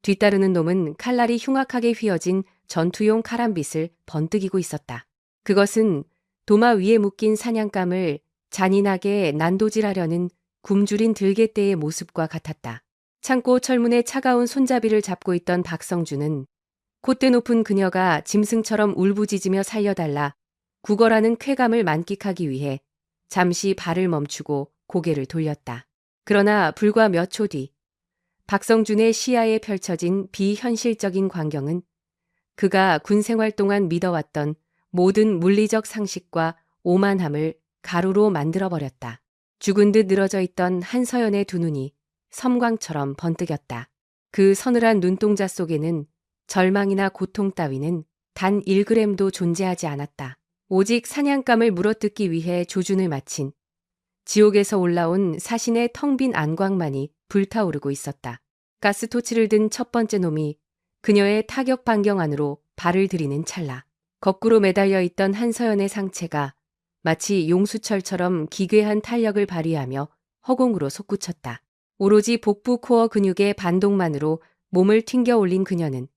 뒤따르는 놈은 칼날이 흉악하게 휘어진 전투용 카람빗을 번뜩이고 있었다. 그것은 도마 위에 묶인 사냥감을 잔인하게 난도질하려는 굶주린 들개떼의 모습과 같았다. 창고 철문의 차가운 손잡이를 잡고 있던 박성준은 콧대 높은 그녀가 짐승처럼 울부짖으며 살려달라 구걸하는 쾌감을 만끽하기 위해 잠시 발을 멈추고 고개를 돌렸다. 그러나 불과 몇 초 뒤 박성준의 시야에 펼쳐진 비현실적인 광경은 그가 군 생활 동안 믿어왔던 모든 물리적 상식과 오만함을 가루로 만들어버렸다. 죽은 듯 늘어져 있던 한서연의 두 눈이 섬광처럼 번뜩였다. 그 서늘한 눈동자 속에는 절망이나 고통 따위는 단 1g도 존재하지 않았다. 오직 사냥감을 물어뜯기 위해 조준을 마친 지옥에서 올라온 사신의 텅 빈 안광만이 불타오르고 있었다. 가스토치를 든 첫 번째 놈이 그녀의 타격 반경 안으로 발을 들이는 찰나 거꾸로 매달려 있던 한서연의 상체가 마치 용수철처럼 기괴한 탄력을 발휘하며 허공으로 솟구쳤다. 오로지 복부 코어 근육의 반동만으로 몸을 튕겨 올린 그녀는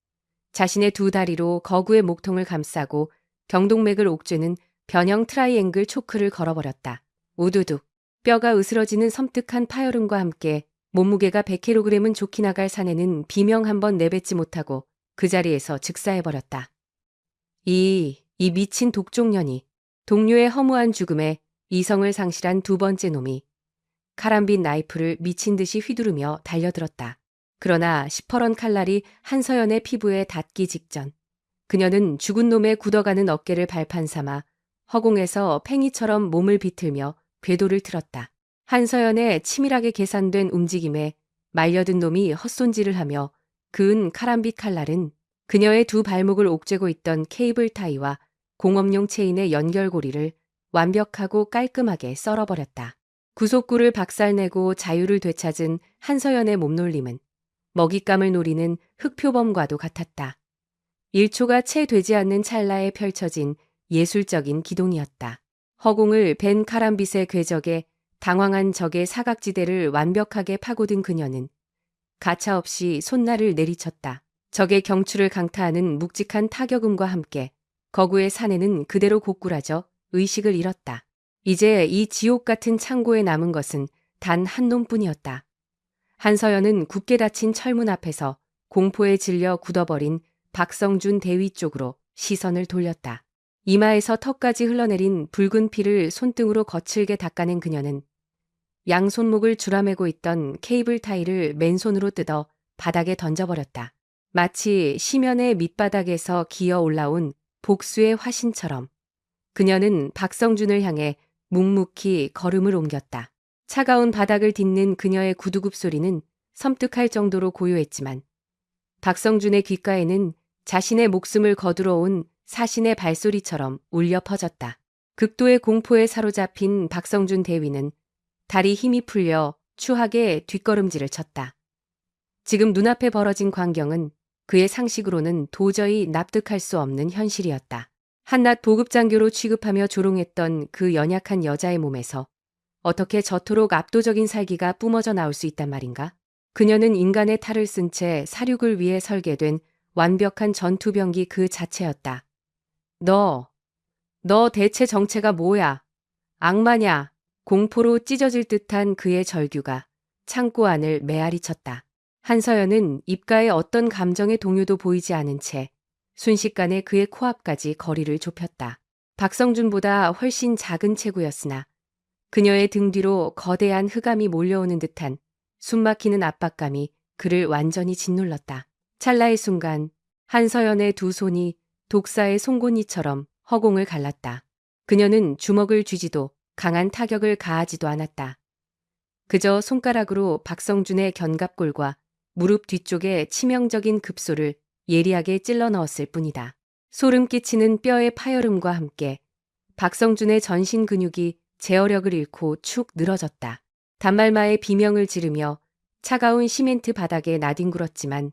자신의 두 다리로 거구의 목통을 감싸고 경동맥을 옥죄는 변형 트라이앵글 초크를 걸어버렸다. 우두둑. 뼈가 으스러지는 섬뜩한 파열음과 함께 몸무게가 100kg은 좋게 나갈 사내는 비명 한 번 내뱉지 못하고 그 자리에서 즉사해버렸다. 이 미친 독종년이, 동료의 허무한 죽음에 이성을 상실한 두 번째 놈이 카람빈 나이프를 미친 듯이 휘두르며 달려들었다. 그러나 시퍼런 칼날이 한서연의 피부에 닿기 직전 그녀는 죽은 놈의 굳어가는 어깨를 발판 삼아 허공에서 팽이처럼 몸을 비틀며 궤도를 틀었다. 한서연의 치밀하게 계산된 움직임에 말려든 놈이 헛손질을 하며 그은 카람빗 칼날은 그녀의 두 발목을 옥죄고 있던 케이블 타이와 공업용 체인의 연결고리를 완벽하고 깔끔하게 썰어버렸다. 구속구를 박살내고 자유를 되찾은 한서연의 몸놀림은 먹잇감을 노리는 흑표범과도 같았다. 1초가 채 되지 않는 찰나에 펼쳐진 예술적인 기동이었다. 허공을 벤 카람빗의 궤적에 당황한 적의 사각지대를 완벽하게 파고든 그녀는 가차없이 손날을 내리쳤다. 적의 경추를 강타하는 묵직한 타격음과 함께 거구의 사내는 그대로 고꾸라져 의식을 잃었다. 이제 이 지옥 같은 창고에 남은 것은 단 한 놈뿐이었다. 한서연은 굳게 닫힌 철문 앞에서 공포에 질려 굳어버린 박성준 대위 쪽으로 시선을 돌렸다. 이마에서 턱까지 흘러내린 붉은 피를 손등으로 거칠게 닦아낸 그녀는 양손목을 줄아매고 있던 케이블 타이를 맨손으로 뜯어 바닥에 던져버렸다. 마치 시면의 밑바닥에서 기어 올라온 복수의 화신처럼 그녀는 박성준을 향해 묵묵히 걸음을 옮겼다. 차가운 바닥을 딛는 그녀의 구두굽 소리는 섬뜩할 정도로 고요했지만 박성준의 귓가에는 자신의 목숨을 거두러 온 사신의 발소리처럼 울려 퍼졌다. 극도의 공포에 사로잡힌 박성준 대위는 다리 힘이 풀려 추하게 뒷걸음질을 쳤다. 지금 눈앞에 벌어진 광경은 그의 상식으로는 도저히 납득할 수 없는 현실이었다. 한낱 보급장교로 취급하며 조롱했던 그 연약한 여자의 몸에서 어떻게 저토록 압도적인 살기가 뿜어져 나올 수 있단 말인가? 그녀는 인간의 탈을 쓴 채 사륙을 위해 설계된 완벽한 전투병기 그 자체였다. 너 대체 정체가 뭐야? 악마냐? 공포로 찢어질 듯한 그의 절규가 창고 안을 메아리 쳤다. 한서연은 입가에 어떤 감정의 동요도 보이지 않은 채 순식간에 그의 코앞까지 거리를 좁혔다. 박성준보다 훨씬 작은 체구였으나 그녀의 등 뒤로 거대한 흑암이 몰려오는 듯한 숨막히는 압박감이 그를 완전히 짓눌렀다. 찰나의 순간 한서연의 두 손이 독사의 송곳니처럼 허공을 갈랐다. 그녀는 주먹을 쥐지도 강한 타격을 가하지도 않았다. 그저 손가락으로 박성준의 견갑골과 무릎 뒤쪽에 치명적인 급소를 예리하게 찔러 넣었을 뿐이다. 소름 끼치는 뼈의 파열음과 함께 박성준의 전신 근육이 제어력을 잃고 축 늘어졌다. 단말마의 비명을 지르며 차가운 시멘트 바닥에 나뒹굴었지만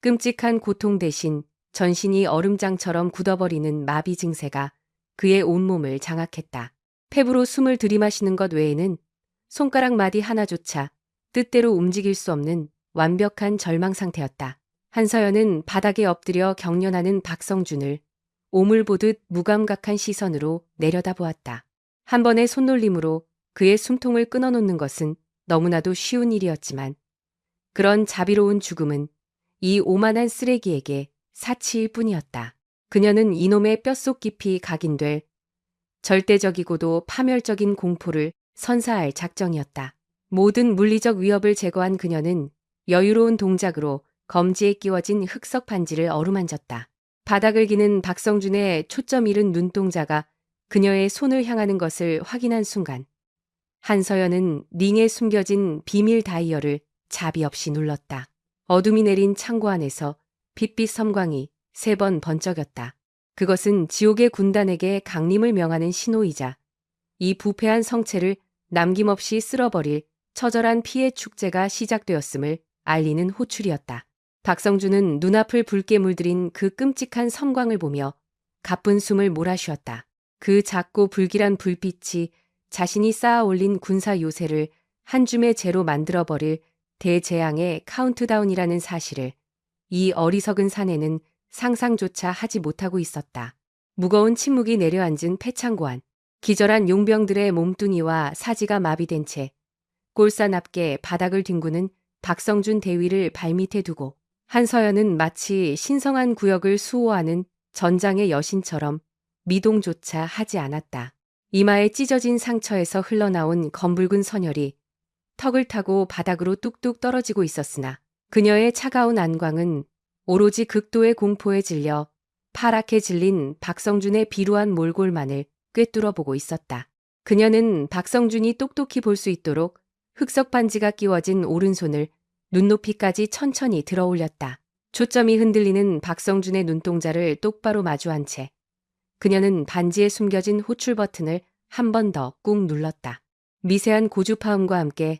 끔찍한 고통 대신 전신이 얼음장처럼 굳어버리는 마비 증세가 그의 온몸을 장악했다. 폐부로 숨을 들이마시는 것 외에는 손가락 마디 하나조차 뜻대로 움직일 수 없는 완벽한 절망 상태였다. 한서연은 바닥에 엎드려 경련하는 박성준을 오물 보듯 무감각한 시선으로 내려다보았다. 한 번의 손놀림으로 그의 숨통을 끊어놓는 것은 너무나도 쉬운 일이었지만 그런 자비로운 죽음은 이 오만한 쓰레기에게 사치일 뿐이었다. 그녀는 이놈의 뼛속 깊이 각인될 절대적이고도 파멸적인 공포를 선사할 작정이었다. 모든 물리적 위협을 제거한 그녀는 여유로운 동작으로 검지에 끼워진 흑석 반지를 어루만졌다. 바닥을 기는 박성준의 초점 잃은 눈동자가 그녀의 손을 향하는 것을 확인한 순간 한서연은 링에 숨겨진 비밀 다이얼을 자비 없이 눌렀다. 어둠이 내린 창고 안에서 빛빛 섬광이 3번 번쩍였다. 그것은 지옥의 군단에게 강림을 명하는 신호이자 이 부패한 성체를 남김없이 쓸어버릴 처절한 피해 축제가 시작되었음을 알리는 호출이었다. 박성준은 눈앞을 붉게 물들인 그 끔찍한 섬광을 보며 가쁜 숨을 몰아쉬었다. 그 작고 불길한 불빛이 자신이 쌓아 올린 군사 요새를 한 줌의 재로 만들어버릴 대재앙의 카운트다운이라는 사실을 이 어리석은 사내는 상상조차 하지 못하고 있었다. 무거운 침묵이 내려앉은 폐창고안. 기절한 용병들의 몸뚱이와 사지가 마비된 채 꼴사납게 바닥을 뒹구는 박성준 대위를 발밑에 두고 한서연은 마치 신성한 구역을 수호하는 전장의 여신처럼 미동조차 하지 않았다. 이마에 찢어진 상처에서 흘러나온 검붉은 선혈이 턱을 타고 바닥으로 뚝뚝 떨어지고 있었으나 그녀의 차가운 안광은 오로지 극도의 공포에 질려 파랗게 질린 박성준의 비루한 몰골만을 꿰뚫어 보고 있었다. 그녀는 박성준이 똑똑히 볼 수 있도록 흑석 반지가 끼워진 오른손을 눈높이까지 천천히 들어 올렸다. 초점이 흔들리는 박성준의 눈동자를 똑바로 마주한 채 그녀는 반지에 숨겨진 호출 버튼을 한 번 더 꾹 눌렀다. 미세한 고주파음과 함께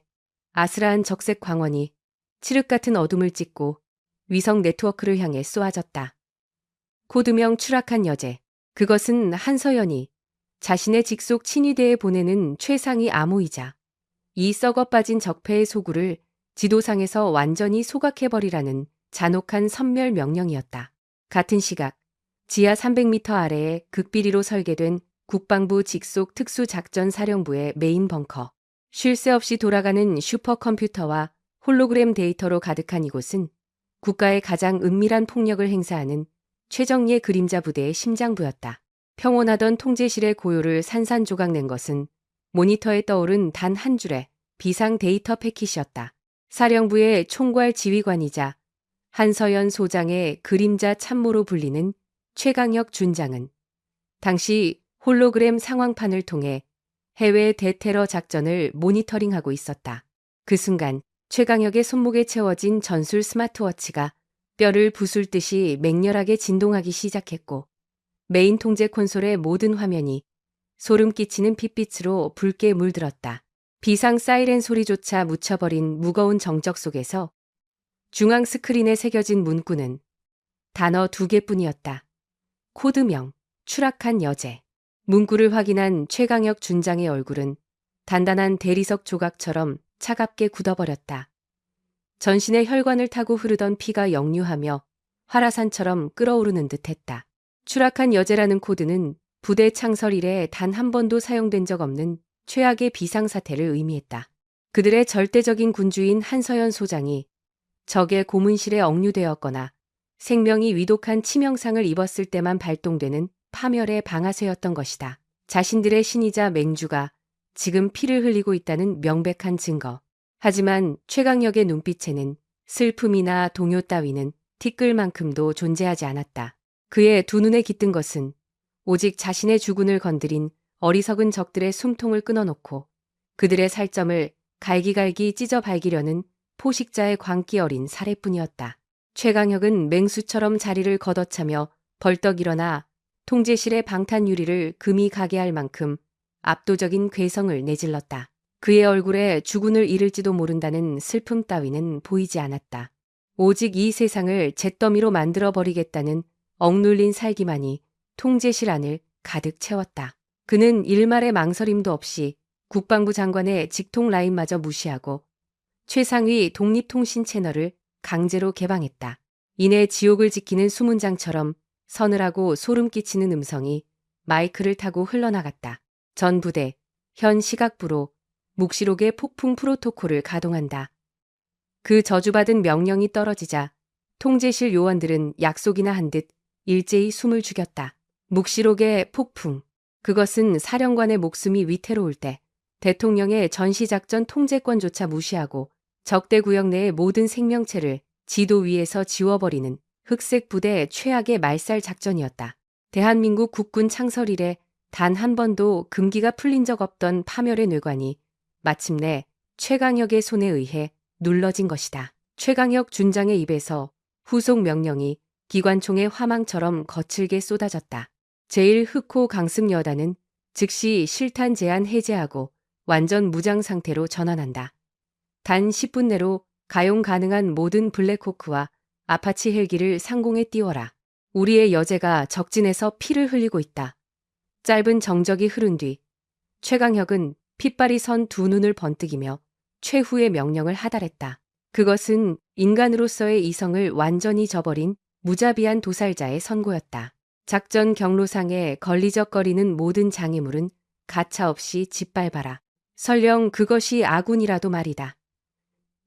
아스라한 적색 광원이 칠흑 같은 어둠을 찢고 위성 네트워크를 향해 쏘아졌다. 코드명 추락한 여제. 그것은 한서연이 자신의 직속 친위대에 보내는 최상위 암호이자 이 썩어 빠진 적폐의 소굴을 지도상에서 완전히 소각해버리라는 잔혹한 선멸 명령이었다. 같은 시각 지하 300m 아래에 극비리로 설계된 국방부 직속 특수작전사령부의 메인 벙커. 쉴 새 없이 돌아가는 슈퍼컴퓨터와 홀로그램 데이터로 가득한 이곳은 국가의 가장 은밀한 폭력을 행사하는 최정예 그림자 부대의 심장부였다. 평온하던 통제실의 고요를 산산조각 낸 것은 모니터에 떠오른 단 한 줄의 비상 데이터 패킷이었다. 사령부의 총괄 지휘관이자 한서연 소장의 그림자 참모로 불리는 최강혁 준장은 당시 홀로그램 상황판을 통해 해외 대테러 작전을 모니터링하고 있었다. 그 순간 최강혁의 손목에 채워진 전술 스마트워치가 뼈를 부술듯이 맹렬하게 진동하기 시작했고 메인 통제 콘솔의 모든 화면이 소름 끼치는 핏빛으로 붉게 물들었다. 비상 사이렌 소리조차 묻혀버린 무거운 정적 속에서 중앙 스크린에 새겨진 문구는 단어 2개뿐이었다. 코드명, 추락한 여제. 문구를 확인한 최강혁 준장의 얼굴은 단단한 대리석 조각처럼 차갑게 굳어버렸다. 전신의 혈관을 타고 흐르던 피가 역류하며 화라산처럼 끓어오르는 듯했다. 추락한 여제라는 코드는 부대 창설 이래 단 한 번도 사용된 적 없는 최악의 비상사태를 의미했다. 그들의 절대적인 군주인 한서연 소장이 적의 고문실에 억류되었거나 생명이 위독한 치명상을 입었을 때만 발동되는 파멸의 방아쇠였던 것이다. 자신들의 신이자 맹주가 지금 피를 흘리고 있다는 명백한 증거. 하지만 최강혁의 눈빛에는 슬픔이나 동요 따위는 티끌만큼도 존재하지 않았다. 그의 두 눈에 깃든 것은 오직 자신의 주군을 건드린 어리석은 적들의 숨통을 끊어놓고 그들의 살점을 갈기갈기 찢어 발기려는 포식자의 광기 어린 살해뿐이었다. 최강혁은 맹수처럼 자리를 걷어차며 벌떡 일어나 통제실의 방탄 유리를 금이 가게 할 만큼 압도적인 괴성을 내질렀다. 그의 얼굴에 주군을 잃을지도 모른다는 슬픔 따위는 보이지 않았다. 오직 이 세상을 잿더미로 만들어버리겠다는 억눌린 살기만이 통제실 안을 가득 채웠다. 그는 일말의 망설임도 없이 국방부 장관의 직통 라인마저 무시하고 최상위 독립통신 채널을 강제로 개방했다. 이내 지옥을 지키는 수문장처럼 서늘하고 소름 끼치는 음성이 마이크를 타고 흘러나갔다. 전 부대, 현 시각부로 묵시록의 폭풍 프로토콜을 가동한다. 그 저주받은 명령이 떨어지자 통제실 요원들은 약속이나 한 듯 일제히 숨을 죽였다. 묵시록의 폭풍. 그것은 사령관의 목숨이 위태로울 때 대통령의 전시작전 통제권조차 무시하고 적대 구역 내의 모든 생명체를 지도 위에서 지워버리는 흑색 부대의 최악의 말살 작전이었다. 대한민국 국군 창설 이래 단 한 번도 금기가 풀린 적 없던 파멸의 뇌관이 마침내 최강혁의 손에 의해 눌러진 것이다. 최강혁 준장의 입에서 후속 명령이 기관총의 화망처럼 거칠게 쏟아졌다. 제1흑호 강습여단은 즉시 실탄 제한 해제하고 완전 무장 상태로 전환한다. 단 10분 내로 가용 가능한 모든 블랙호크와 아파치 헬기를 상공에 띄워라. 우리의 여제가 적진에서 피를 흘리고 있다. 짧은 정적이 흐른 뒤 최강혁은 핏발이 선 두 눈을 번뜩이며 최후의 명령을 하달했다. 그것은 인간으로서의 이성을 완전히 저버린 무자비한 도살자의 선고였다. 작전 경로상에 걸리적거리는 모든 장애물은 가차없이 짓밟아라. 설령 그것이 아군이라도 말이다.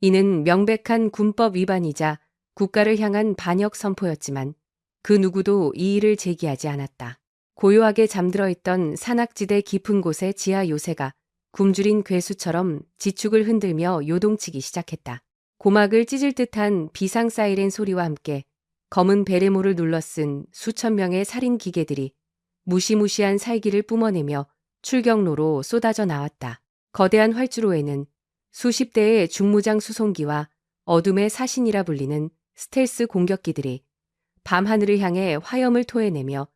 이는 명백한 군법 위반이자 국가를 향한 반역 선포였지만 그 누구도 이의를 제기하지 않았다. 고요하게 잠들어 있던 산악지대 깊은 곳의 지하 요새가 굶주린 괴수처럼 지축을 흔들며 요동치기 시작했다. 고막을 찢을 듯한 비상 사이렌 소리와 함께 검은 베레모를 눌러쓴 수천 명의 살인 기계들이 무시무시한 살기를 뿜어내며 출경로로 쏟아져 나왔다. 거대한 활주로에는 수십 대의 중무장 수송기와 어둠의 사신이라 불리는 스텔스 공격기들이 밤하늘을 향해 화염을 토해내며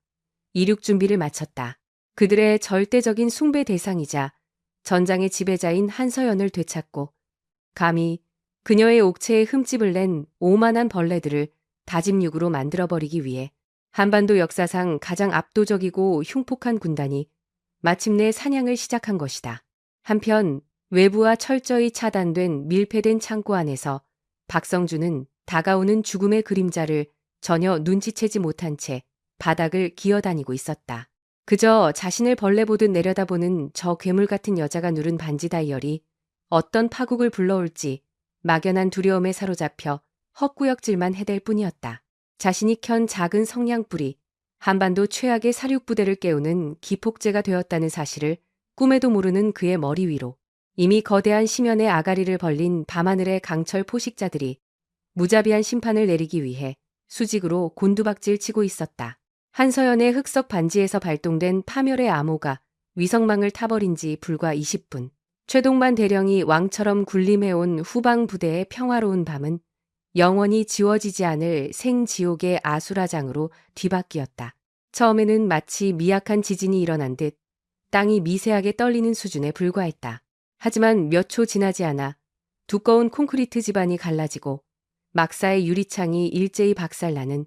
이륙 준비를 마쳤다. 그들의 절대적인 숭배 대상이자 전장의 지배자인 한서연을 되찾고 감히 그녀의 옥체에 흠집을 낸 오만한 벌레들을 다짐육으로 만들어버리기 위해 한반도 역사상 가장 압도적이고 흉폭한 군단이 마침내 사냥을 시작한 것이다. 한편 외부와 철저히 차단된 밀폐된 창고 안에서 박성준은 다가오는 죽음의 그림자를 전혀 눈치채지 못한 채 바닥을 기어다니고 있었다. 그저 자신을 벌레 보듯 내려다보는 저 괴물 같은 여자가 누른 반지 다이얼이 어떤 파국을 불러올지 막연한 두려움에 사로잡혀 헛구역질만 해댈 뿐이었다. 자신이 켠 작은 성냥불이 한반도 최악의 사륙부대를 깨우는 기폭제가 되었다는 사실을 꿈에도 모르는 그의 머리 위로 이미 거대한 심연의 아가리를 벌린 밤하늘의 강철 포식자들이 무자비한 심판을 내리기 위해 수직으로 곤두박질 치고 있었다. 한서연의 흑석 반지에서 발동된 파멸의 암호가 위성망을 타버린 지 불과 20분. 최동만 대령이 왕처럼 군림해온 후방 부대의 평화로운 밤은 영원히 지워지지 않을 생지옥의 아수라장으로 뒤바뀌었다. 처음에는 마치 미약한 지진이 일어난 듯 땅이 미세하게 떨리는 수준에 불과했다. 하지만 몇 초 지나지 않아 두꺼운 콘크리트 지반이 갈라지고 막사의 유리창이 일제히 박살나는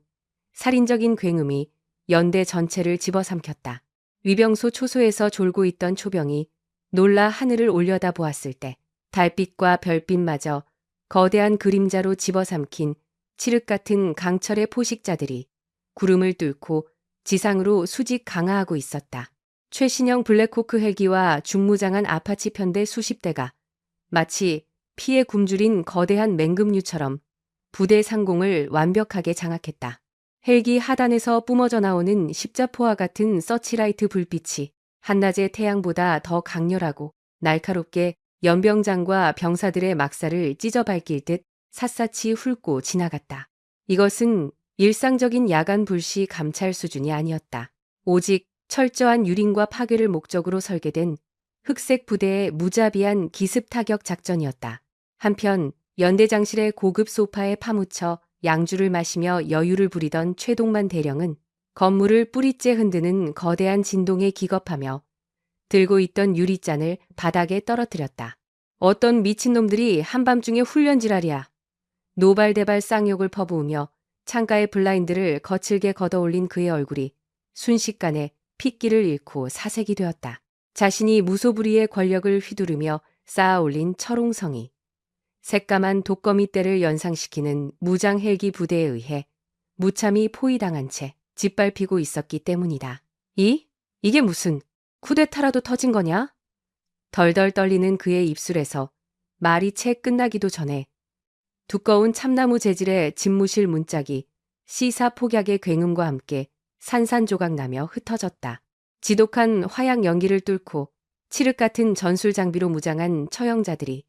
살인적인 굉음이 연대 전체를 집어삼켰다. 위병소 초소에서 졸고 있던 초병이 놀라 하늘을 올려다보았을 때 달빛과 별빛마저 거대한 그림자로 집어삼킨 칠흑 같은 강철의 포식자들이 구름을 뚫고 지상으로 수직 강하하고 있었다. 최신형 블랙호크 헬기와 중무장한 아파치 편대 수십 대가 마치 피에 굶주린 거대한 맹금류처럼 부대 상공을 완벽하게 장악했다. 헬기 하단에서 뿜어져 나오는 십자포와 같은 서치라이트 불빛이 한낮의 태양보다 더 강렬하고 날카롭게 연병장과 병사들의 막사를 찢어 밝힐 듯 샅샅이 훑고 지나갔다. 이것은 일상적인 야간 불시 감찰 수준이 아니었다. 오직 철저한 유린과 파괴를 목적으로 설계된 흑색 부대의 무자비한 기습 타격 작전이었다. 한편 연대장실의 고급 소파에 파묻혀 양주를 마시며 여유를 부리던 최동만 대령은 건물을 뿌리째 흔드는 거대한 진동에 기겁하며 들고 있던 유리잔을 바닥에 떨어뜨렸다. 어떤 미친놈들이 한밤중에 훈련지랄이야. 노발대발 쌍욕을 퍼부으며 창가의 블라인드를 거칠게 걷어올린 그의 얼굴이 순식간에 핏기를 잃고 사색이 되었다. 자신이 무소불위의 권력을 휘두르며 쌓아올린 철옹성이 새까만 독거미 떼를 연상시키는 무장 헬기 부대에 의해 무참히 포위당한 채 짓밟히고 있었기 때문이다. 이게 무슨 쿠데타라도 터진 거냐? 덜덜 떨리는 그의 입술에서 말이 채 끝나기도 전에 두꺼운 참나무 재질의 집무실 문짝이 시사폭약의 굉음과 함께 산산조각 나며 흩어졌다. 지독한 화약 연기를 뚫고 칠흑 같은 전술 장비로 무장한 처형자들이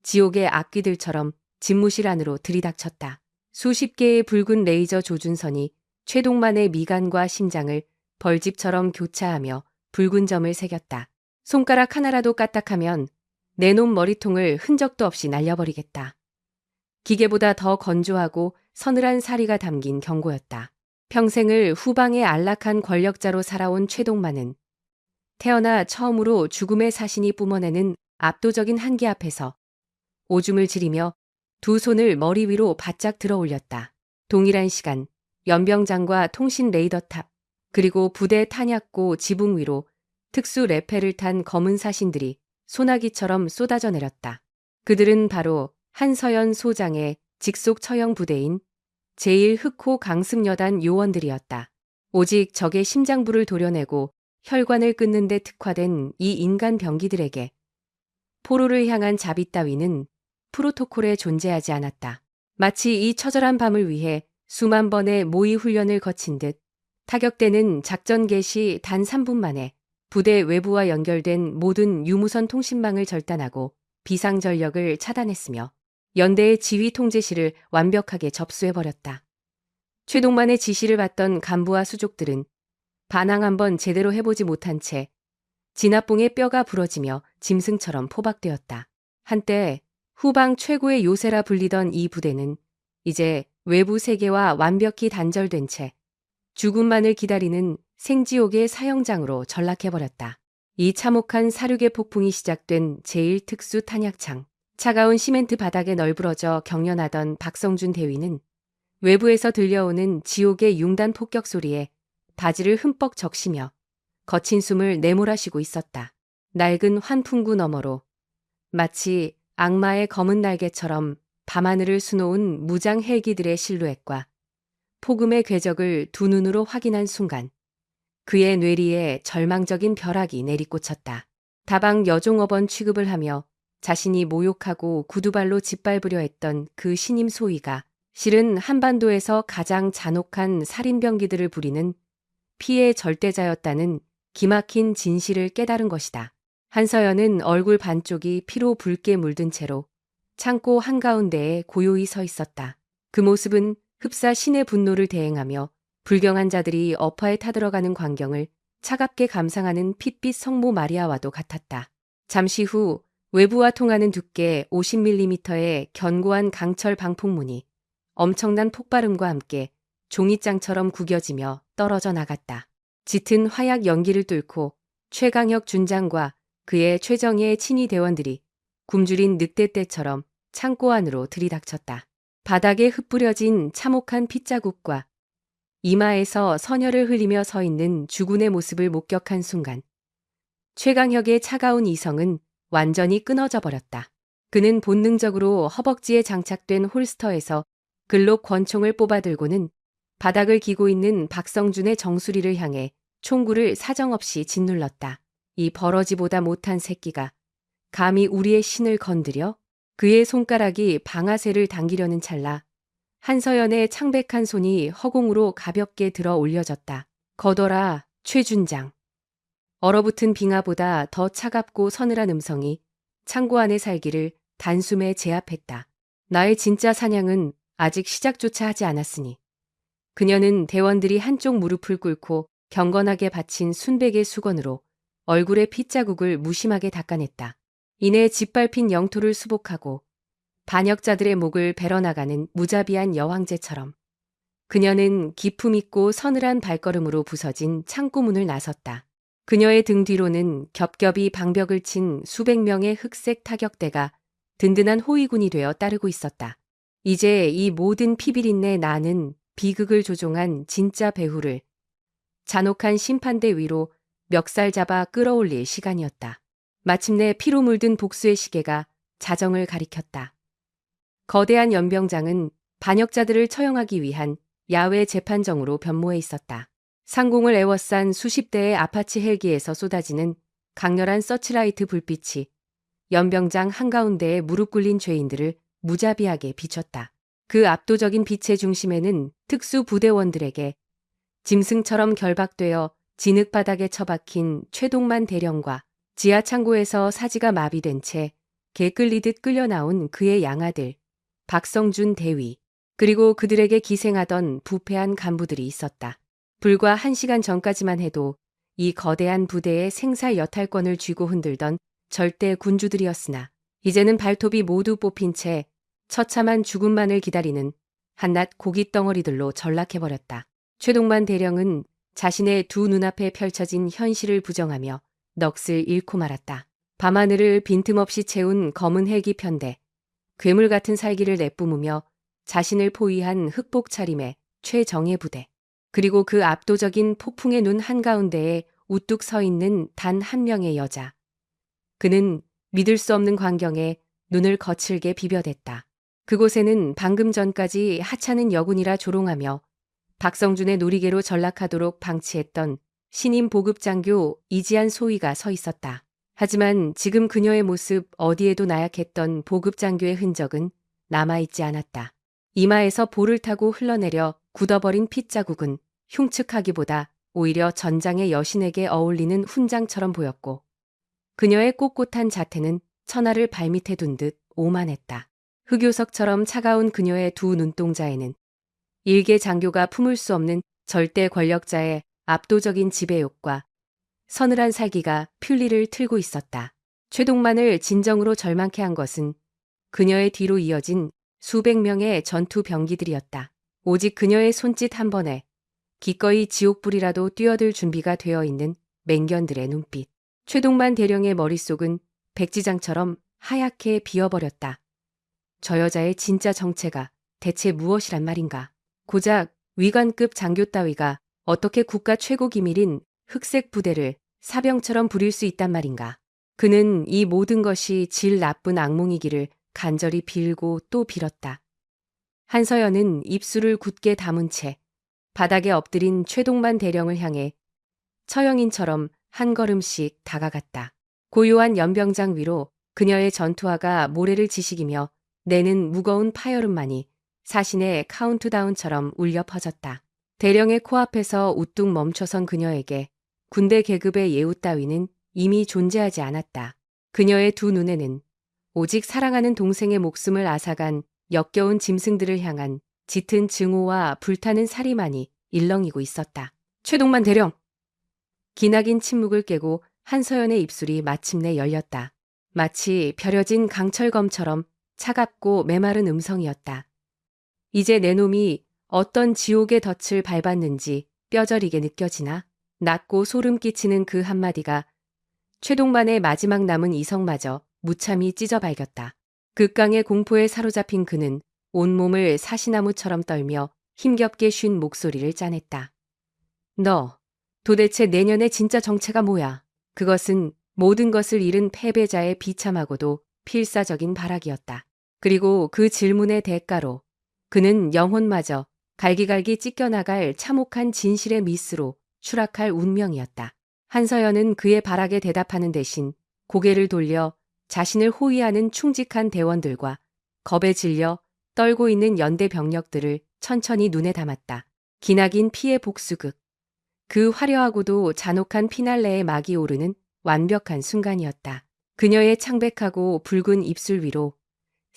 지옥의 악귀들처럼 집무실 안으로 들이닥쳤다. 수십 개의 붉은 레이저 조준선이 최동만의 미간과 심장을 벌집처럼 교차하며 붉은 점을 새겼다. 손가락 하나라도 까딱하면 내놈 머리통을 흔적도 없이 날려버리겠다. 기계보다 더 건조하고 서늘한 사리가 담긴 경고였다. 평생을 후방의 안락한 권력자로 살아온 최동만은 태어나 처음으로 죽음의 사신이 뿜어내는 압도적인 한계 앞에서 오줌을 지리며 두 손을 머리 위로 바짝 들어 올렸다. 동일한 시간 연병장과 통신 레이더탑 그리고 부대 탄약고 지붕 위로 특수 레페를 탄 검은 사신들이 소나기처럼 쏟아져 내렸다. 그들은 바로 한서연 소장의 직속 처형 부대인 제1흑호 강습여단 요원들이었다. 오직 적의 심장부를 도려내고 혈관을 끊는 데 특화된 이 인간 병기들에게 포로를 향한 자비 따위는 프로토콜에 존재하지 않았다. 마치 이 처절한 밤을 위해 수만 번의 모의 훈련을 거친 듯 타격대는 작전 개시 단 3분 만에 부대 외부와 연결된 모든 유무선 통신망을 절단하고 비상전력을 차단했으며 연대의 지휘 통제실을 완벽하게 접수해버렸다. 최동만의 지시를 받던 간부와 수족들은 반항 한번 제대로 해보지 못한 채 진압봉의 뼈가 부러지며 짐승처럼 포박되었다. 한때 후방 최고의 요새라 불리던 이 부대는 이제 외부 세계와 완벽히 단절된 채 죽음만을 기다리는 생지옥의 사형장으로 전락해버렸다. 이 참혹한 사륙의 폭풍이 시작된 제1특수 탄약창. 차가운 시멘트 바닥에 널브러져 경련하던 박성준 대위는 외부에서 들려오는 지옥의 융단 폭격 소리에 바지를 흠뻑 적시며 거친 숨을 내몰아쉬고 있었다. 낡은 환풍구 너머로 마치 악마의 검은 날개처럼 밤하늘을 수놓은 무장 헬기들의 실루엣과 폭음의 궤적을 두 눈으로 확인한 순간 그의 뇌리에 절망적인 벼락이 내리꽂혔다. 다방 여종업원 취급을 하며 자신이 모욕하고 구두발로 짓밟으려 했던 그 신임 소위가 실은 한반도에서 가장 잔혹한 살인병기들을 부리는 피해 절대자였다는 기막힌 진실을 깨달은 것이다. 한서연은 얼굴 반쪽이 피로 붉게 물든 채로 창고 한가운데에 고요히 서 있었다. 그 모습은 흡사 신의 분노를 대행하며 불경한 자들이 어파에 타들어가는 광경을 차갑게 감상하는 핏빛 성모 마리아와도 같았다. 잠시 후 외부와 통하는 두께 50mm의 견고한 강철 방폭문이 엄청난 폭발음과 함께 종이장처럼 구겨지며 떨어져 나갔다. 짙은 화약 연기를 뚫고 최강혁 준장과 그의 최정예의 친위 대원들이 굶주린 늑대떼처럼 창고 안으로 들이닥쳤다. 바닥에 흩뿌려진 참혹한 핏자국과 이마에서 선혈을 흘리며 서 있는 주군의 모습을 목격한 순간 최강혁의 차가운 이성은 완전히 끊어져 버렸다. 그는 본능적으로 허벅지에 장착된 홀스터에서 글록 권총을 뽑아들고는 바닥을 기고 있는 박성준의 정수리를 향해 총구를 사정없이 짓눌렀다. 이 버러지보다 못한 새끼가 감히 우리의 신을 건드려? 그의 손가락이 방아쇠를 당기려는 찰나 한서연의 창백한 손이 허공으로 가볍게 들어 올려졌다. 거둬라, 최준장. 얼어붙은 빙하보다 더 차갑고 서늘한 음성이 창고 안의 살기를 단숨에 제압했다. 나의 진짜 사냥은 아직 시작조차 하지 않았으니. 그녀는 대원들이 한쪽 무릎을 꿇고 경건하게 받친 순백의 수건으로 얼굴의 핏자국을 무심하게 닦아냈다. 이내 짓밟힌 영토를 수복하고 반역자들의 목을 베러나가는 무자비한 여왕제처럼 그녀는 기품 있고 서늘한 발걸음으로 부서진 창고문을 나섰다. 그녀의 등 뒤로는 겹겹이 방벽을 친 수백 명의 흑색 타격대가 든든한 호위군이 되어 따르고 있었다. 이제 이 모든 피비린내 나는 비극을 조종한 진짜 배후를 잔혹한 심판대 위로 멱살 잡아 끌어올릴 시간이었다. 마침내 피로 물든 복수의 시계가 자정을 가리켰다. 거대한 연병장은 반역자들을 처형하기 위한 야외 재판정으로 변모해 있었다. 상공을 에워싼 수십 대의 아파치 헬기에서 쏟아지는 강렬한 서치라이트 불빛이 연병장 한가운데에 무릎 꿇린 죄인들을 무자비하게 비췄다. 그 압도적인 빛의 중심에는 특수부대원들에게 짐승처럼 결박되어 진흙바닥에 처박힌 최동만 대령과 지하창고에서 사지가 마비된 채 개 끌리듯 끌려나온 그의 양아들 박성준 대위 그리고 그들에게 기생하던 부패한 간부들이 있었다. 불과 1시간 전까지만 해도 이 거대한 부대의 생사 여탈권을 쥐고 흔들던 절대 군주들이었으나 이제는 발톱이 모두 뽑힌 채 처참한 죽음만을 기다리는 한낱 고깃덩어리들로 전락해버렸다. 최동만 대령은 자신의 두 눈앞에 펼쳐진 현실을 부정하며 넋을 잃고 말았다. 밤하늘을 빈틈없이 채운 검은 헬기 편대, 괴물 같은 살기를 내뿜으며 자신을 포위한 흑복 차림의 최정예 부대, 그리고 그 압도적인 폭풍의 눈 한가운데에 우뚝 서 있는 단 한 명의 여자. 그는 믿을 수 없는 광경에 눈을 거칠게 비벼댔다. 그곳에는 방금 전까지 하찮은 여군이라 조롱하며 박성준의 놀이개로 전락하도록 방치했던 신임 보급장교 이지한 소위가 서 있었다. 하지만 지금 그녀의 모습 어디에도 나약했던 보급장교의 흔적은 남아있지 않았다. 이마에서 볼을 타고 흘러내려 굳어버린 핏자국은 흉측하기보다 오히려 전장의 여신에게 어울리는 훈장처럼 보였고 그녀의 꼿꼿한 자태는 천하를 발밑에 둔 듯 오만했다. 흑요석처럼 차가운 그녀의 두 눈동자에는 일개 장교가 품을 수 없는 절대 권력자의 압도적인 지배욕과 서늘한 살기가 풀리를 틀고 있었다. 최동만을 진정으로 절망케 한 것은 그녀의 뒤로 이어진 수백 명의 전투 병기들이었다. 오직 그녀의 손짓 한 번에 기꺼이 지옥불이라도 뛰어들 준비가 되어 있는 맹견들의 눈빛. 최동만 대령의 머릿속은 백지장처럼 하얗게 비어버렸다. 저 여자의 진짜 정체가 대체 무엇이란 말인가? 고작 위관급 장교 따위가 어떻게 국가 최고 기밀인 흑색 부대를 사병처럼 부릴 수 있단 말인가? 그는 이 모든 것이 질 나쁜 악몽이기를 간절히 빌고 또 빌었다. 한서연은 입술을 굳게 다문 채 바닥에 엎드린 최동만 대령을 향해 처형인처럼 한 걸음씩 다가갔다. 고요한 연병장 위로 그녀의 전투화가 모래를 지식이며 내는 무거운 파열음만이 사신의 카운트다운처럼 울려 퍼졌다. 대령의 코앞에서 우뚝 멈춰선 그녀에게 군대 계급의 예우 따위는 이미 존재하지 않았다. 그녀의 두 눈에는 오직 사랑하는 동생의 목숨을 앗아간 역겨운 짐승들을 향한 짙은 증오와 불타는 살이만이 일렁이고 있었다. 최동만 대령! 기나긴 침묵을 깨고 한서연의 입술이 마침내 열렸다. 마치 벼려진 강철검처럼 차갑고 메마른 음성이었다. 이제 내 놈이 어떤 지옥의 덫을 밟았는지 뼈저리게 느껴지나? 낮고 소름 끼치는 그 한마디가 최동만의 마지막 남은 이성마저 무참히 찢어발겼다. 극강의 공포에 사로잡힌 그는 온몸을 사시나무처럼 떨며 힘겹게 쉰 목소리를 짜냈다. 너, 도대체 내년의 진짜 정체가 뭐야? 그것은 모든 것을 잃은 패배자의 비참하고도 필사적인 발악이었다. 그리고 그 질문의 대가로 그는 영혼마저 갈기갈기 찢겨나갈 참혹한 진실의 미스로 추락할 운명이었다. 한서연은 그의 발악에 대답하는 대신 고개를 돌려 자신을 호위하는 충직한 대원들과 겁에 질려 떨고 있는 연대 병력들을 천천히 눈에 담았다. 기나긴 피의 복수극. 그 화려하고도 잔혹한 피날레의 막이 오르는 완벽한 순간이었다. 그녀의 창백하고 붉은 입술 위로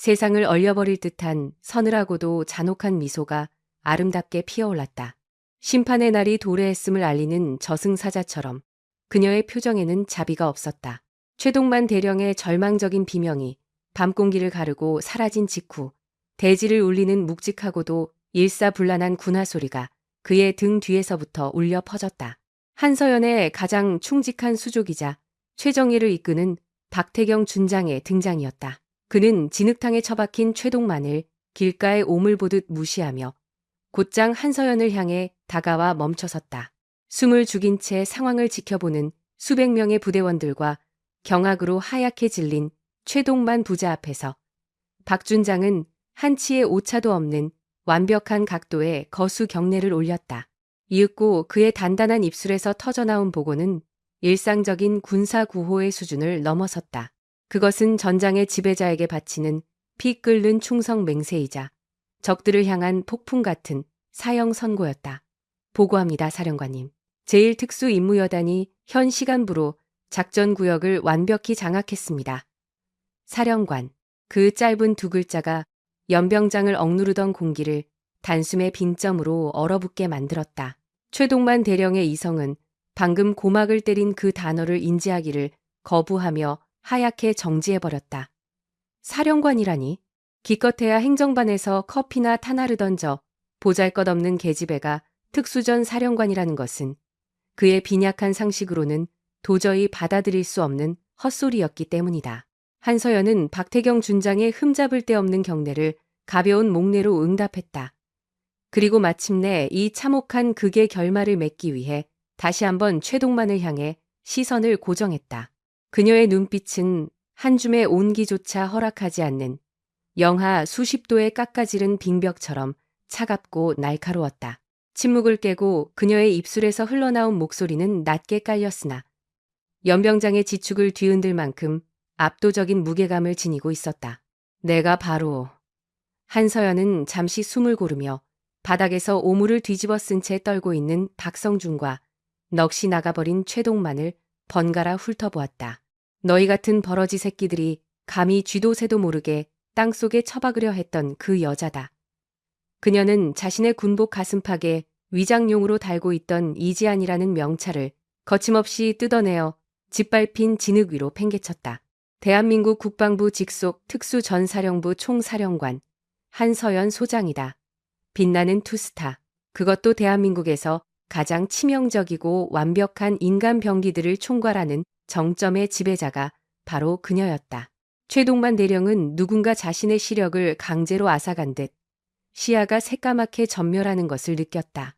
세상을 얼려버릴 듯한 서늘하고도 잔혹한 미소가 아름답게 피어올랐다. 심판의 날이 도래했음을 알리는 저승사자처럼 그녀의 표정에는 자비가 없었다. 최동만 대령의 절망적인 비명이 밤공기를 가르고 사라진 직후 대지를 울리는 묵직하고도 일사불란한 군화 소리가 그의 등 뒤에서부터 울려 퍼졌다. 한서연의 가장 충직한 수족이자 최정예를 이끄는 박태경 준장의 등장이었다. 그는 진흙탕에 처박힌 최동만을 길가에 오물 보듯 무시하며 곧장 한서연을 향해 다가와 멈춰섰다. 숨을 죽인 채 상황을 지켜보는 수백 명의 부대원들과 경악으로 하얗게 질린 최동만 부자 앞에서 박 준장은 한치의 오차도 없는 완벽한 각도의 거수 경례를 올렸다. 이윽고 그의 단단한 입술에서 터져나온 보고는 일상적인 군사 구호의 수준을 넘어섰다. 그것은 전장의 지배자에게 바치는 피 끓는 충성 맹세이자 적들을 향한 폭풍 같은 사형 선고였다. 보고합니다, 사령관님. 제1특수임무여단이 현 시간부로 작전 구역을 완벽히 장악했습니다. 사령관. 그 짧은 두 글자가 연병장을 억누르던 공기를 단숨에 빙점으로 얼어붙게 만들었다. 최동만 대령의 이성은 방금 고막을 때린 그 단어를 인지하기를 거부하며 하얗게 정지해버렸다. 사령관이라니? 기껏해야 행정반에서 커피나 탄화를 던져 보잘것없는 계집애가 특수전 사령관이라는 것은 그의 빈약한 상식으로는 도저히 받아들일 수 없는 헛소리였기 때문이다. 한서연은 박태경 준장의 흠잡을 데 없는 경례를 가벼운 목례로 응답했다. 그리고 마침내 이 참혹한 극의 결말을 맺기 위해 다시 한번 최동만을 향해 시선을 고정했다. 그녀의 눈빛은 한 줌의 온기조차 허락하지 않는 영하 수십 도에 깎아지른 빙벽처럼 차갑고 날카로웠다. 침묵을 깨고 그녀의 입술에서 흘러나온 목소리는 낮게 깔렸으나 연병장의 지축을 뒤흔들 만큼 압도적인 무게감을 지니고 있었다. 내가 바로. 한서연은 잠시 숨을 고르며 바닥에서 오물을 뒤집어 쓴 채 떨고 있는 박성준과 넋이 나가버린 최동만을 번갈아 훑어보았다. 너희 같은 버러지 새끼들이 감히 쥐도 새도 모르게 땅속에 처박으려 했던 그 여자다. 그녀는 자신의 군복 가슴팍에 위장용으로 달고 있던 이지안이라는 명찰을 거침없이 뜯어내어 짓밟힌 진흙 위로 팽개쳤다. 대한민국 국방부 직속 특수전사령부 총사령관 한서연 소장이다. 빛나는 투스타. 그것도 대한민국에서 가장 치명적이고 완벽한 인간 병기들을 총괄하는 정점의 지배자가 바로 그녀였다. 최동만 대령은 누군가 자신의 시력을 강제로 앗아간 듯 시야가 새까맣게 전멸하는 것을 느꼈다.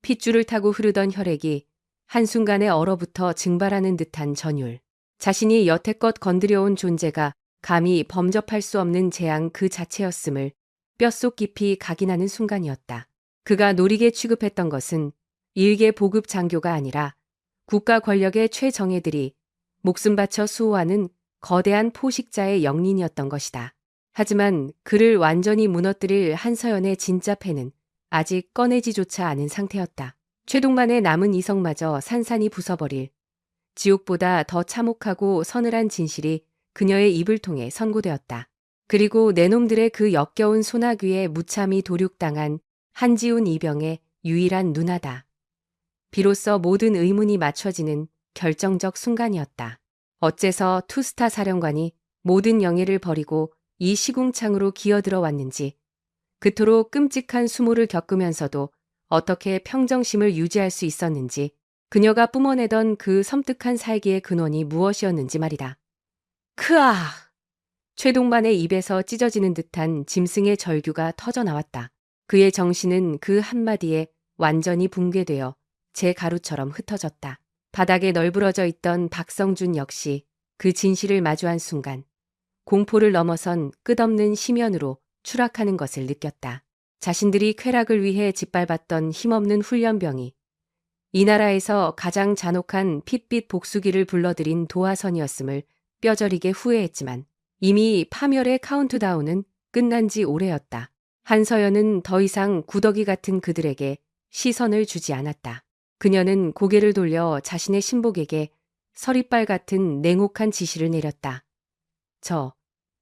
핏줄을 타고 흐르던 혈액이 한순간에 얼어붙어 증발하는 듯한 전율. 자신이 여태껏 건드려온 존재가 감히 범접할 수 없는 재앙 그 자체였음을 뼛속 깊이 각인하는 순간이었다. 그가 노리게 취급했던 것은 일개 보급 장교가 아니라 국가 권력의 최정예들이 목숨 바쳐 수호하는 거대한 포식자의 영린이었던 것이다. 하지만 그를 완전히 무너뜨릴 한서연의 진짜 패는 아직 꺼내지조차 않은 상태였다. 최동만의 남은 이성마저 산산이 부숴버릴 지옥보다 더 참혹하고 서늘한 진실이 그녀의 입을 통해 선고되었다. 그리고 내놈들의 그 역겨운 소나귀에 무참히 도륙당한 한지훈 이병의 유일한 누나다. 비로소 모든 의문이 맞춰지는 결정적 순간이었다. 어째서 투스타 사령관이 모든 영예를 버리고 이 시궁창으로 기어들어 왔는지, 그토록 끔찍한 수모를 겪으면서도 어떻게 평정심을 유지할 수 있었는지, 그녀가 뿜어내던 그 섬뜩한 살기의 근원이 무엇이었는지 말이다. 크아! 최동만의 입에서 찢어지는 듯한 짐승의 절규가 터져나왔다. 그의 정신은 그 한마디에 완전히 붕괴되어 제 가루처럼 흩어졌다. 바닥에 널브러져 있던 박성준 역시 그 진실을 마주한 순간 공포를 넘어선 끝없는 심연으로 추락하는 것을 느꼈다. 자신들이 쾌락을 위해 짓밟았던 힘없는 훈련병이 이 나라에서 가장 잔혹한 핏빛 복수기를 불러들인 도화선이었음을 뼈저리게 후회했지만 이미 파멸의 카운트다운은 끝난 지 오래였다. 한서연은 더 이상 구더기 같은 그들에게 시선을 주지 않았다. 그녀는 고개를 돌려 자신의 신복에게 서리빨 같은 냉혹한 지시를 내렸다. 저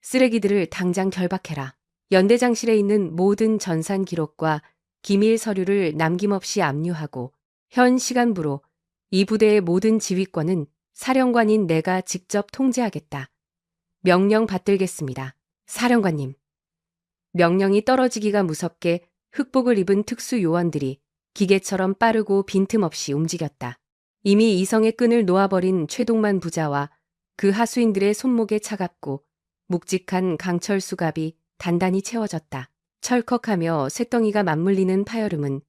쓰레기들을 당장 결박해라. 연대장실에 있는 모든 전산 기록과 기밀 서류를 남김없이 압류하고 현 시간부로 이 부대의 모든 지휘권은 사령관인 내가 직접 통제하겠다. 명령 받들겠습니다. 사령관님. 명령이 떨어지기가 무섭게 흑복을 입은 특수 요원들이 기계처럼 빠르고 빈틈없이 움직였다. 이미 이성의 끈을 놓아버린 최동만 부자와 그 하수인들의 손목에 차갑고 묵직한 강철 수갑이 단단히 채워졌다. 철컥하며 쇳덩이가 맞물리는 파열음은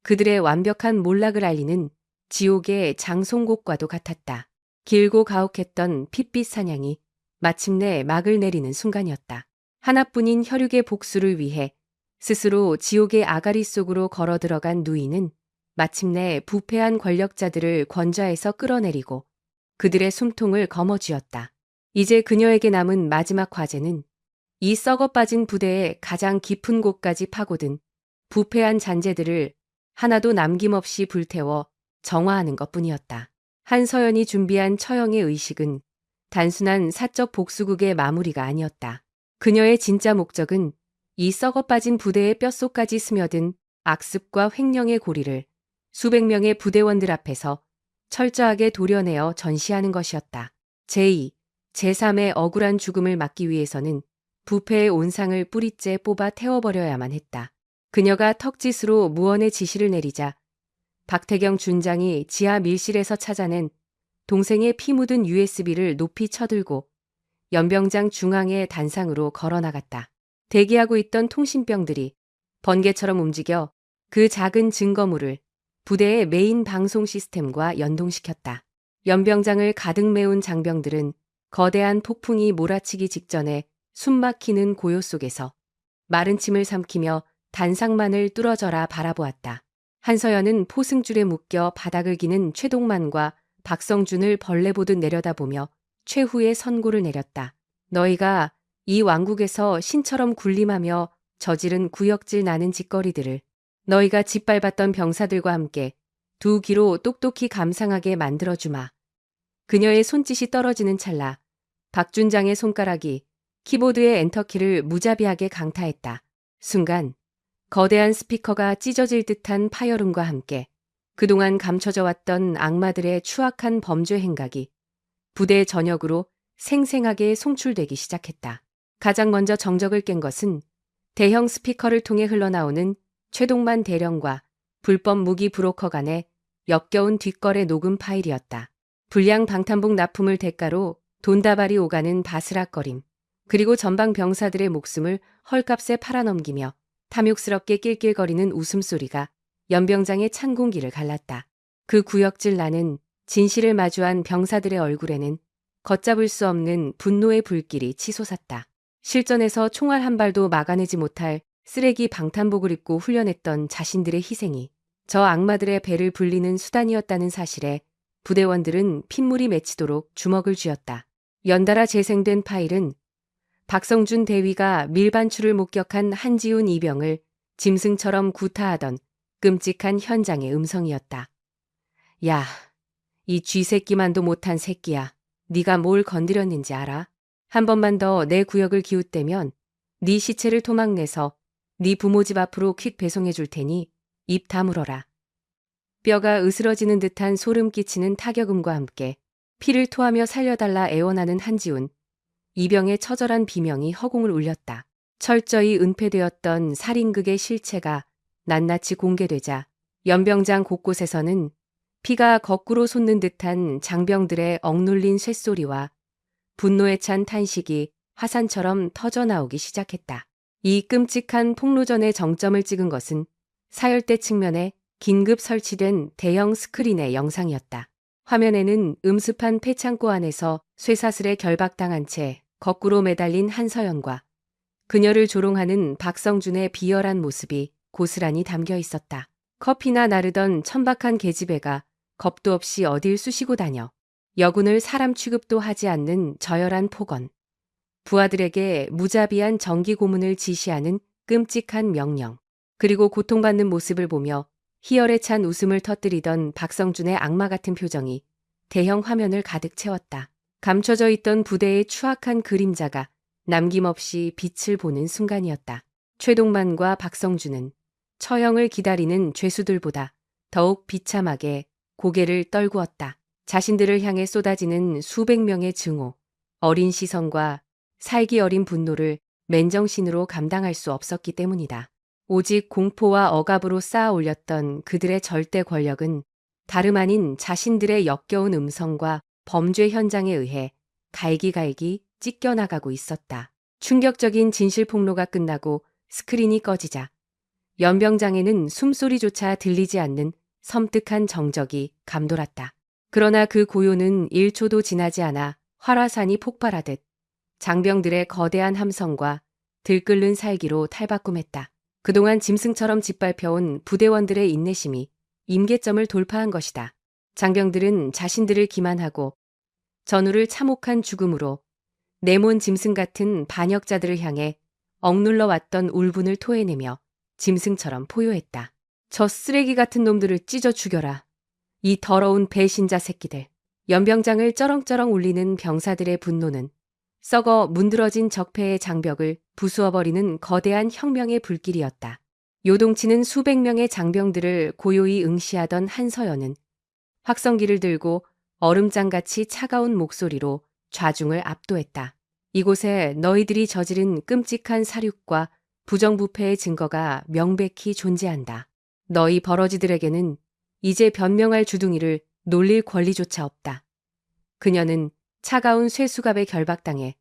그들의 완벽한 몰락을 알리는 지옥의 장송곡과도 같았다. 길고 가혹했던 핏빛 사냥이 마침내 막을 내리는 순간이었다. 하나뿐인 혈육의 복수를 위해 스스로 지옥의 아가리 속으로 걸어 들어간 누이는 마침내 부패한 권력자들을 권좌에서 끌어내리고 그들의 숨통을 거머쥐었다. 이제 그녀에게 남은 마지막 과제는 이 썩어 빠진 부대의 가장 깊은 곳까지 파고든 부패한 잔재들을 하나도 남김없이 불태워 정화하는 것뿐이었다. 한서연이 준비한 처형의 의식은 단순한 사적 복수극의 마무리가 아니었다. 그녀의 진짜 목적은 이 썩어 빠진 부대의 뼛속까지 스며든 악습과 횡령의 고리를 수백 명의 부대원들 앞에서 철저하게 도려내어 전시하는 것이었다. 제2, 제3의 억울한 죽음을 막기 위해서는 부패의 온상을 뿌리째 뽑아 태워버려야만 했다. 그녀가 턱짓으로 무언의 지시를 내리자 박태경 준장이 지하 밀실에서 찾아낸 동생의 피 묻은 USB를 높이 쳐들고 연병장 중앙의 단상으로 걸어나갔다. 대기하고 있던 통신병들이 번개처럼 움직여 그 작은 증거물을 부대의 메인 방송 시스템과 연동시켰다. 연병장을 가득 메운 장병들은 거대한 폭풍이 몰아치기 직전에 숨막히는 고요 속에서 마른 침을 삼키며 단상만을 뚫어져라 바라보았다. 한서연은 포승줄에 묶여 바닥을 기는 최동만과 박성준을 벌레 보듯 내려다보며 최후의 선고를 내렸다. 너희가 이 왕국에서 신처럼 군림하며 저지른 구역질 나는 짓거리들을 너희가 짓밟았던 병사들과 함께 두 귀로 똑똑히 감상하게 만들어주마. 그녀의 손짓이 떨어지는 찰나 박준장의 손가락이 키보드의 엔터키를 무자비하게 강타했다. 순간 거대한 스피커가 찢어질 듯한 파열음과 함께 그동안 감춰져 왔던 악마들의 추악한 범죄 행각이 부대 전역으로 생생하게 송출되기 시작했다. 가장 먼저 정적을 깬 것은 대형 스피커를 통해 흘러나오는 최동만 대령과 불법 무기 브로커 간의 역겨운 뒷거래 녹음 파일이었다. 불량 방탄복 납품을 대가로 돈다발이 오가는 바스락거림, 그리고 전방 병사들의 목숨을 헐값에 팔아넘기며 탐욕스럽게 낄낄거리는 웃음소리가 연병장의 찬 공기를 갈랐다. 그 구역질 나는 진실을 마주한 병사들의 얼굴에는 걷잡을 수 없는 분노의 불길이 치솟았다. 실전에서 총알 한 발도 막아내지 못할 쓰레기 방탄복을 입고 훈련했던 자신들의 희생이 저 악마들의 배를 불리는 수단이었다는 사실에 부대원들은 핏물이 맺히도록 주먹을 쥐었다. 연달아 재생된 파일은 박성준 대위가 밀반출을 목격한 한지훈 이병을 짐승처럼 구타하던 끔찍한 현장의 음성이었다. 야, 이 쥐새끼만도 못한 새끼야. 네가 뭘 건드렸는지 알아? 한 번만 더 내 구역을 기웃대면 네 시체를 토막내서 네 부모 집 앞으로 퀵 배송해 줄 테니 입 다물어라. 뼈가 으스러지는 듯한 소름 끼치는 타격음과 함께 피를 토하며 살려달라 애원하는 한지훈, 이병의 처절한 비명이 허공을 울렸다. 철저히 은폐되었던 살인극의 실체가 낱낱이 공개되자 연병장 곳곳에서는 피가 거꾸로 솟는 듯한 장병들의 억눌린 쇳소리와 분노에 찬 탄식이 화산처럼 터져나오기 시작했다. 이 끔찍한 폭로전의 정점을 찍은 것은 사열대 측면에 긴급 설치된 대형 스크린의 영상이었다. 화면에는 음습한 폐창고 안에서 쇠사슬에 결박당한 채 거꾸로 매달린 한서연과 그녀를 조롱하는 박성준의 비열한 모습이 고스란히 담겨 있었다. 커피나 나르던 천박한 계집애가 겁도 없이 어딜 쑤시고 다녀 여군을 사람 취급도 하지 않는 저열한 폭언, 부하들에게 무자비한 정기 고문을 지시하는 끔찍한 명령, 그리고 고통받는 모습을 보며 희열에 찬 웃음을 터뜨리던 박성준의 악마 같은 표정이 대형 화면을 가득 채웠다. 감춰져 있던 부대의 추악한 그림자가 남김없이 빛을 보는 순간이었다. 최동만과 박성준은 처형을 기다리는 죄수들보다 더욱 비참하게 고개를 떨구었다. 자신들을 향해 쏟아지는 수백 명의 증오, 어린 시선과 살기 어린 분노를 맨정신으로 감당할 수 없었기 때문이다. 오직 공포와 억압으로 쌓아 올렸던 그들의 절대 권력은 다름 아닌 자신들의 역겨운 음성과 범죄 현장에 의해 갈기갈기 찢겨나가고 있었다. 충격적인 진실 폭로가 끝나고 스크린이 꺼지자 연병장에는 숨소리조차 들리지 않는 섬뜩한 정적이 감돌았다. 그러나 그 고요는 1초도 지나지 않아 활화산이 폭발하듯 장병들의 거대한 함성과 들끓는 살기로 탈바꿈했다. 그동안 짐승처럼 짓밟혀온 부대원들의 인내심이 임계점을 돌파한 것이다. 장병들은 자신들을 기만하고 전우를 참혹한 죽음으로 내몬 짐승 같은 반역자들을 향해 억눌러 왔던 울분을 토해내며 짐승처럼 포효했다. 저 쓰레기 같은 놈들을 찢어 죽여라. 이 더러운 배신자 새끼들. 연병장을 쩌렁쩌렁 울리는 병사들의 분노는 썩어 문드러진 적폐의 장벽을 부수어버리는 거대한 혁명의 불길이었다. 요동치는 수백 명의 장병들을 고요히 응시하던 한서연은 확성기를 들고 얼음장같이 차가운 목소리로 좌중을 압도했다. 이곳에 너희들이 저지른 끔찍한 사륙과 부정부패의 증거가 명백히 존재한다. 너희 버러지들에게는 이제 변명할 주둥이를 놀릴 권리조차 없다. 그녀는 차가운 쇠수갑에 결박당해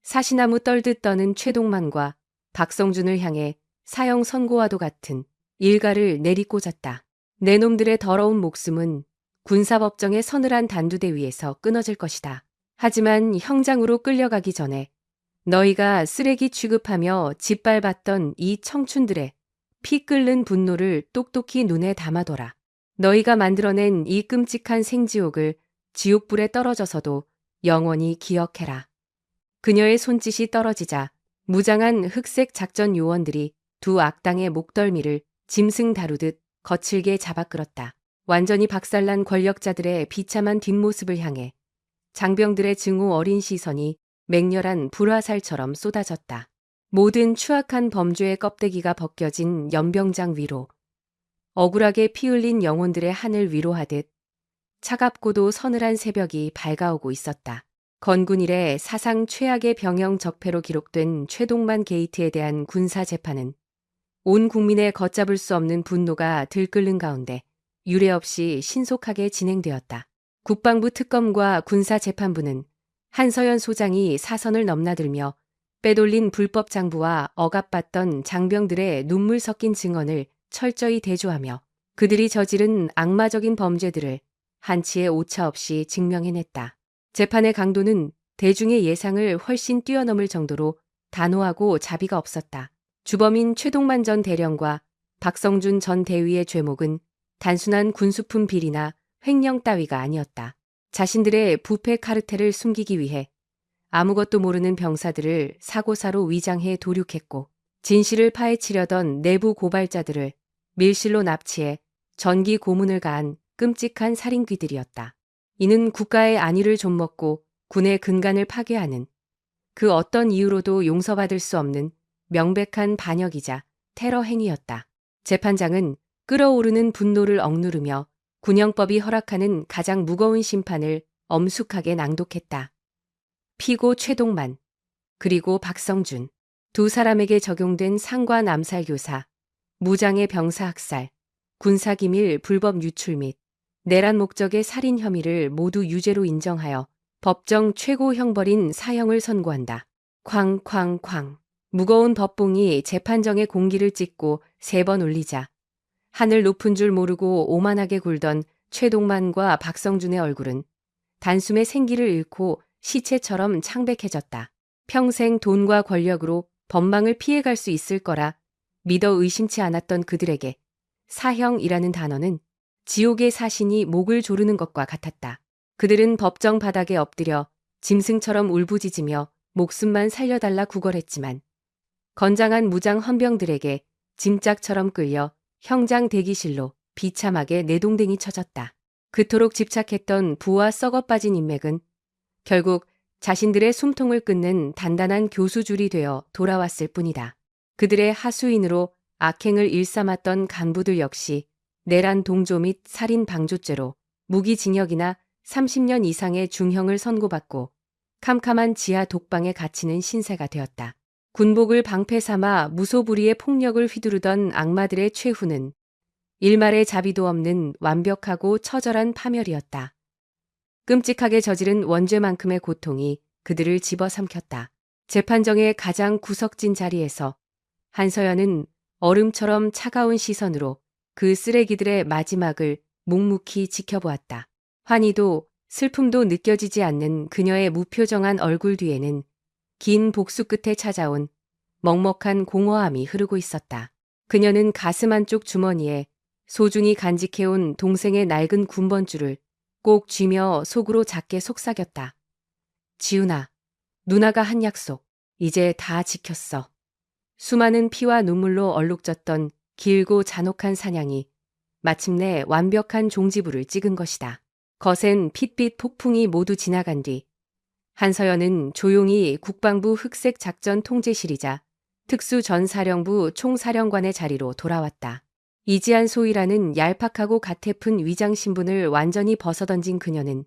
사시나무 떨듯 떠는 최동만과 박성준을 향해 사형 선고와도 같은 일가를 내리꽂았다. 내 놈들의 더러운 목숨은 군사법정의 서늘한 단두대 위에서 끊어질 것이다. 하지만 형장으로 끌려가기 전에 너희가 쓰레기 취급하며 짓밟았던 이 청춘들의 피 끓는 분노를 똑똑히 눈에 담아둬라. 너희가 만들어낸 이 끔찍한 생지옥을 지옥불에 떨어져서도 영원히 기억해라. 그녀의 손짓이 떨어지자 무장한 흑색 작전 요원들이 두 악당의 목덜미를 짐승 다루듯 거칠게 잡아끌었다. 완전히 박살난 권력자들의 비참한 뒷모습을 향해 장병들의 증오 어린 시선이 맹렬한 불화살처럼 쏟아졌다. 모든 추악한 범죄의 껍데기가 벗겨진 연병장 위로 억울하게 피 흘린 영혼들의 하늘 위로하듯 차갑고도 서늘한 새벽이 밝아오고 있었다. 건군 이래 사상 최악의 병영 적폐로 기록된 최동만 게이트에 대한 군사 재판은 온 국민의 걷잡을 수 없는 분노가 들끓는 가운데 유례 없이 신속하게 진행되었다. 국방부 특검과 군사재판부는 한서연 소장이 사선을 넘나들며 빼돌린 불법 장부와 억압받던 장병들의 눈물 섞인 증언을 철저히 대조하며 그들이 저지른 악마적인 범죄들을 한치의 오차 없이 증명해냈다. 재판의 강도는 대중의 예상을 훨씬 뛰어넘을 정도로 단호하고 자비가 없었다. 주범인 최동만 전 대령과 박성준 전 대위의 죄목은 단순한 군수품 비리나 횡령 따위가 아니었다. 자신들의 부패 카르텔을 숨기기 위해 아무것도 모르는 병사들을 사고사로 위장해 도륙했고 진실을 파헤치려던 내부 고발자들을 밀실로 납치해 전기 고문을 가한 끔찍한 살인귀들이었다. 이는 국가의 안위를 좀먹고 군의 근간을 파괴하는 그 어떤 이유로도 용서받을 수 없는 명백한 반역이자 테러 행위였다. 재판장은 끓어오르는 분노를 억누르며 군형법이 허락하는 가장 무거운 심판을 엄숙하게 낭독했다. 피고 최동만, 그리고 박성준, 두 사람에게 적용된 상관 암살 교사, 무장의 병사 학살, 군사기밀 불법 유출 및 내란 목적의 살인 혐의를 모두 유죄로 인정하여 법정 최고 형벌인 사형을 선고한다. 쾅쾅쾅. 무거운 법봉이 재판정의 공기를 찢고 3번 울리자 하늘 높은 줄 모르고 오만하게 굴던 최동만과 박성준의 얼굴은 단숨에 생기를 잃고 시체처럼 창백해졌다. 평생 돈과 권력으로 법망을 피해갈 수 있을 거라 믿어 의심치 않았던 그들에게 사형이라는 단어는 지옥의 사신이 목을 조르는 것과 같았다. 그들은 법정 바닥에 엎드려 짐승처럼 울부짖으며 목숨만 살려달라 구걸했지만 건장한 무장 헌병들에게 짐짝처럼 끌려 형장 대기실로 비참하게 내동댕이 쳐졌다. 그토록 집착했던 부와 썩어빠진 인맥은 결국 자신들의 숨통을 끊는 단단한 교수줄이 되어 돌아왔을 뿐이다. 그들의 하수인으로 악행을 일삼았던 간부들 역시 내란 동조 및 살인 방조죄로 무기징역이나 30년 이상의 중형을 선고받고 캄캄한 지하 독방에 갇히는 신세가 되었다. 군복을 방패 삼아 무소불위의 폭력을 휘두르던 악마들의 최후는 일말의 자비도 없는 완벽하고 처절한 파멸이었다. 끔찍하게 저지른 원죄만큼의 고통이 그들을 집어삼켰다. 재판정의 가장 구석진 자리에서 한서연은 얼음처럼 차가운 시선으로 그 쓰레기들의 마지막을 묵묵히 지켜보았다. 환희도 슬픔도 느껴지지 않는 그녀의 무표정한 얼굴 뒤에는 긴 복수 끝에 찾아온 먹먹한 공허함이 흐르고 있었다. 그녀는 가슴 한쪽 주머니에 소중히 간직해온 동생의 낡은 군번줄을 꼭 쥐며 속으로 작게 속삭였다. 지훈아, 누나가 한 약속, 이제 다 지켰어. 수많은 피와 눈물로 얼룩졌던 길고 잔혹한 사냥이 마침내 완벽한 종지부를 찍은 것이다. 거센 핏빛 폭풍이 모두 지나간 뒤 한서연은 조용히 국방부 흑색 작전 통제실이자 특수전사령부 총사령관의 자리로 돌아왔다. 이지한 소위라는 얄팍하고 가태픈 위장신분을 완전히 벗어던진 그녀는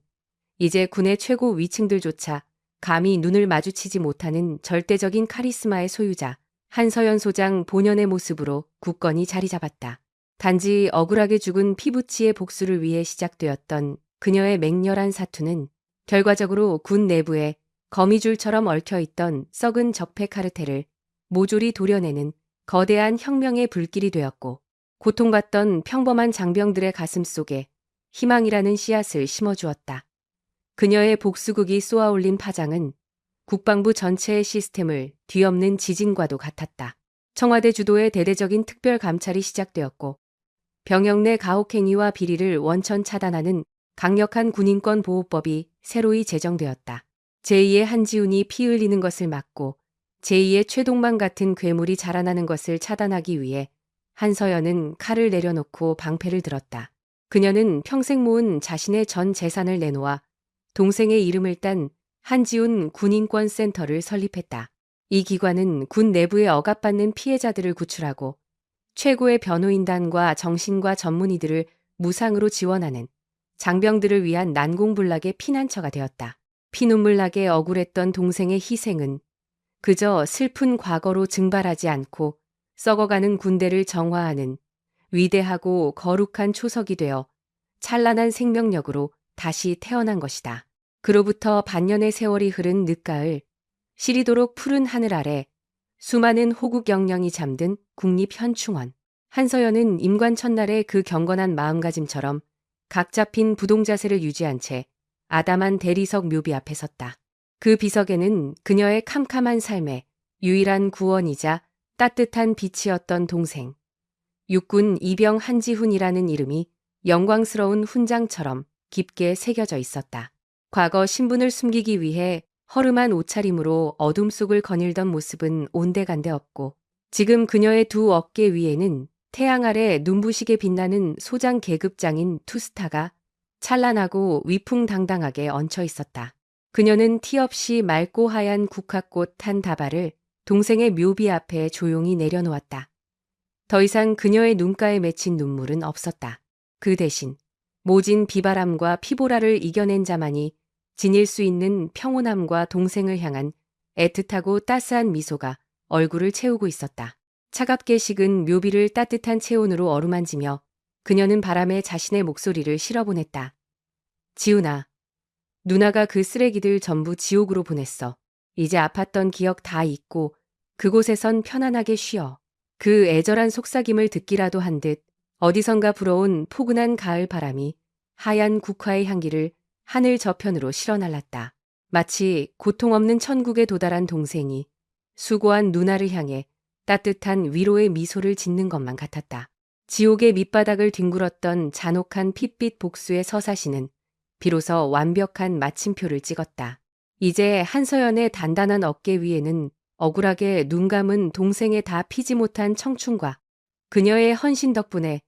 이제 군의 최고 위층들조차 감히 눈을 마주치지 못하는 절대적인 카리스마의 소유자 한서연 소장 본연의 모습으로 굳건히 자리 잡았다. 단지 억울하게 죽은 피부치의 복수를 위해 시작되었던 그녀의 맹렬한 사투는 결과적으로 군 내부에 거미줄처럼 얽혀있던 썩은 적폐 카르텔을 모조리 도려내는 거대한 혁명의 불길이 되었고 고통받던 평범한 장병들의 가슴 속에 희망이라는 씨앗을 심어주었다. 그녀의 복수극이 쏘아올린 파장은 국방부 전체의 시스템을 뒤엎는 지진과도 같았다. 청와대 주도의 대대적인 특별감찰이 시작되었고 병역 내 가혹행위와 비리를 원천 차단하는 강력한 군인권 보호법이 새로이 제정되었다. 제2의 한지훈이 피 흘리는 것을 막고 제2의 최동만 같은 괴물이 자라나는 것을 차단하기 위해 한서연은 칼을 내려놓고 방패를 들었다. 그녀는 평생 모은 자신의 전 재산을 내놓아 동생의 이름을 딴 한지훈 군인권 센터를 설립했다. 이 기관은 군 내부에 억압받는 피해자들을 구출하고 최고의 변호인단과 정신과 전문의들을 무상으로 지원하는 장병들을 위한 난공불락의 피난처가 되었다. 피눈물 나게 억울했던 동생의 희생은 그저 슬픈 과거로 증발하지 않고 썩어가는 군대를 정화하는 위대하고 거룩한 초석이 되어 찬란한 생명력으로 다시 태어난 것이다. 그로부터 반년의 세월이 흐른 늦가을, 시리도록 푸른 하늘 아래 수많은 호국 영령이 잠든 국립현충원. 한서연은 임관 첫날의 그 경건한 마음가짐처럼 각 잡힌 부동자세를 유지한 채 아담한 대리석 묘비 앞에 섰다. 그 비석에는 그녀의 캄캄한 삶의 유일한 구원이자 따뜻한 빛이었던 동생, 육군 이병 한지훈이라는 이름이 영광스러운 훈장처럼 깊게 새겨져 있었다. 과거 신분을 숨기기 위해 허름한 옷차림으로 어둠 속을 거닐던 모습은 온데간데 없고 지금 그녀의 두 어깨 위에는 태양 아래 눈부시게 빛나는 소장 계급장인 투스타가 찬란하고 위풍당당하게 얹혀 있었다. 그녀는 티 없이 맑고 하얀 국화꽃 한 다발을 동생의 묘비 앞에 조용히 내려놓았다. 더 이상 그녀의 눈가에 맺힌 눈물은 없었다. 그 대신 모진 비바람과 피보라를 이겨낸 자만이 지닐 수 있는 평온함과 동생을 향한 애틋하고 따스한 미소가 얼굴을 채우고 있었다. 차갑게 식은 묘비를 따뜻한 체온으로 어루만지며 그녀는 바람에 자신의 목소리를 실어보냈다. 지훈아, 누나가 그 쓰레기들 전부 지옥으로 보냈어. 이제 아팠던 기억 다 잊고 그곳에선 편안하게 쉬어. 그 애절한 속삭임을 듣기라도 한 듯 어디선가 불어온 포근한 가을 바람이 하얀 국화의 향기를 하늘 저편으로 실어날랐다. 마치 고통 없는 천국에 도달한 동생이 수고한 누나를 향해 따뜻한 위로의 미소를 짓는 것만 같았다. 지옥의 밑바닥을 뒹굴었던 잔혹한 핏빛 복수의 서사시는 비로소 완벽한 마침표를 찍었다. 이제 한서연의 단단한 어깨 위에는 억울하게 눈 감은 동생의 다 피지 못한 청춘과 그녀의 헌신 덕분에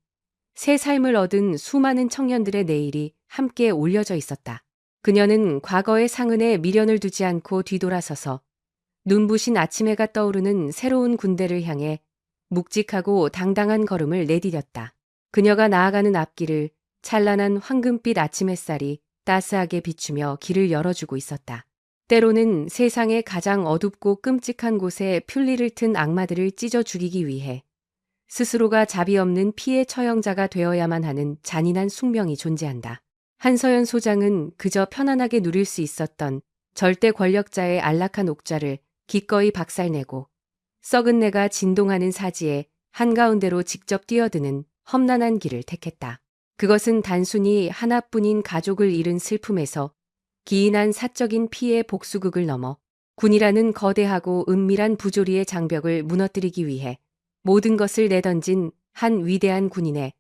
새 삶을 얻은 수많은 청년들의 내일이 함께 올려져 있었다. 그녀는 과거의 상흔에 미련을 두지 않고 뒤돌아서서 눈부신 아침해가 떠오르는 새로운 군대를 향해 묵직하고 당당한 걸음을 내디뎠다. 그녀가 나아가는 앞길을 찬란한 황금빛 아침 햇살이 따스하게 비추며 길을 열어주고 있었다. 때로는 세상의 가장 어둡고 끔찍한 곳에 풀리를 튼 악마들을 찢어 죽이기 위해 스스로가 자비 없는 피해 처형자가 되어야만 하는 잔인한 숙명이 존재한다. 한서연 소장은 그저 편안하게 누릴 수 있었던 절대 권력자의 안락한 옥좌를 기꺼이 박살내고 썩은 내가 진동하는 사지에 한가운데로 직접 뛰어드는 험난한 길을 택했다. 그것은 단순히 하나뿐인 가족을 잃은 슬픔에서 기인한 사적인 피해 복수극을 넘어 군이라는 거대하고 은밀한 부조리의 장벽을 무너뜨리기 위해 모든 것을 내던진 한 위대한 군인의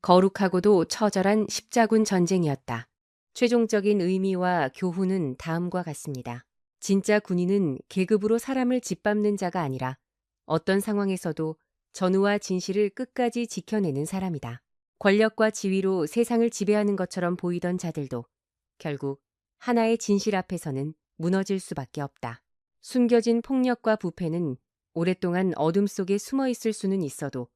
거룩하고도 처절한 십자군 전쟁이었다. 최종적인 의미와 교훈은 다음과 같습니다. 진짜 군인은 계급으로 사람을 짓밟는 자가 아니라 어떤 상황에서도 전우와 진실을 끝까지 지켜내는 사람이다. 권력과 지위로 세상을 지배하는 것처럼 보이던 자들도 결국 하나의 진실 앞에서는 무너질 수밖에 없다. 숨겨진 폭력과 부패는 오랫동안 어둠 속에 숨어 있을 수는 있어도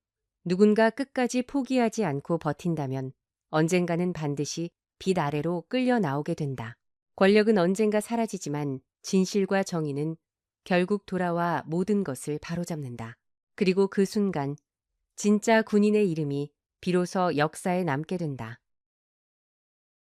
누군가 끝까지 포기하지 않고 버틴다면 언젠가는 반드시 빛 아래로 끌려 나오게 된다. 권력은 언젠가 사라지지만 진실과 정의는 결국 돌아와 모든 것을 바로잡는다. 그리고 그 순간 진짜 군인의 이름이 비로소 역사에 남게 된다.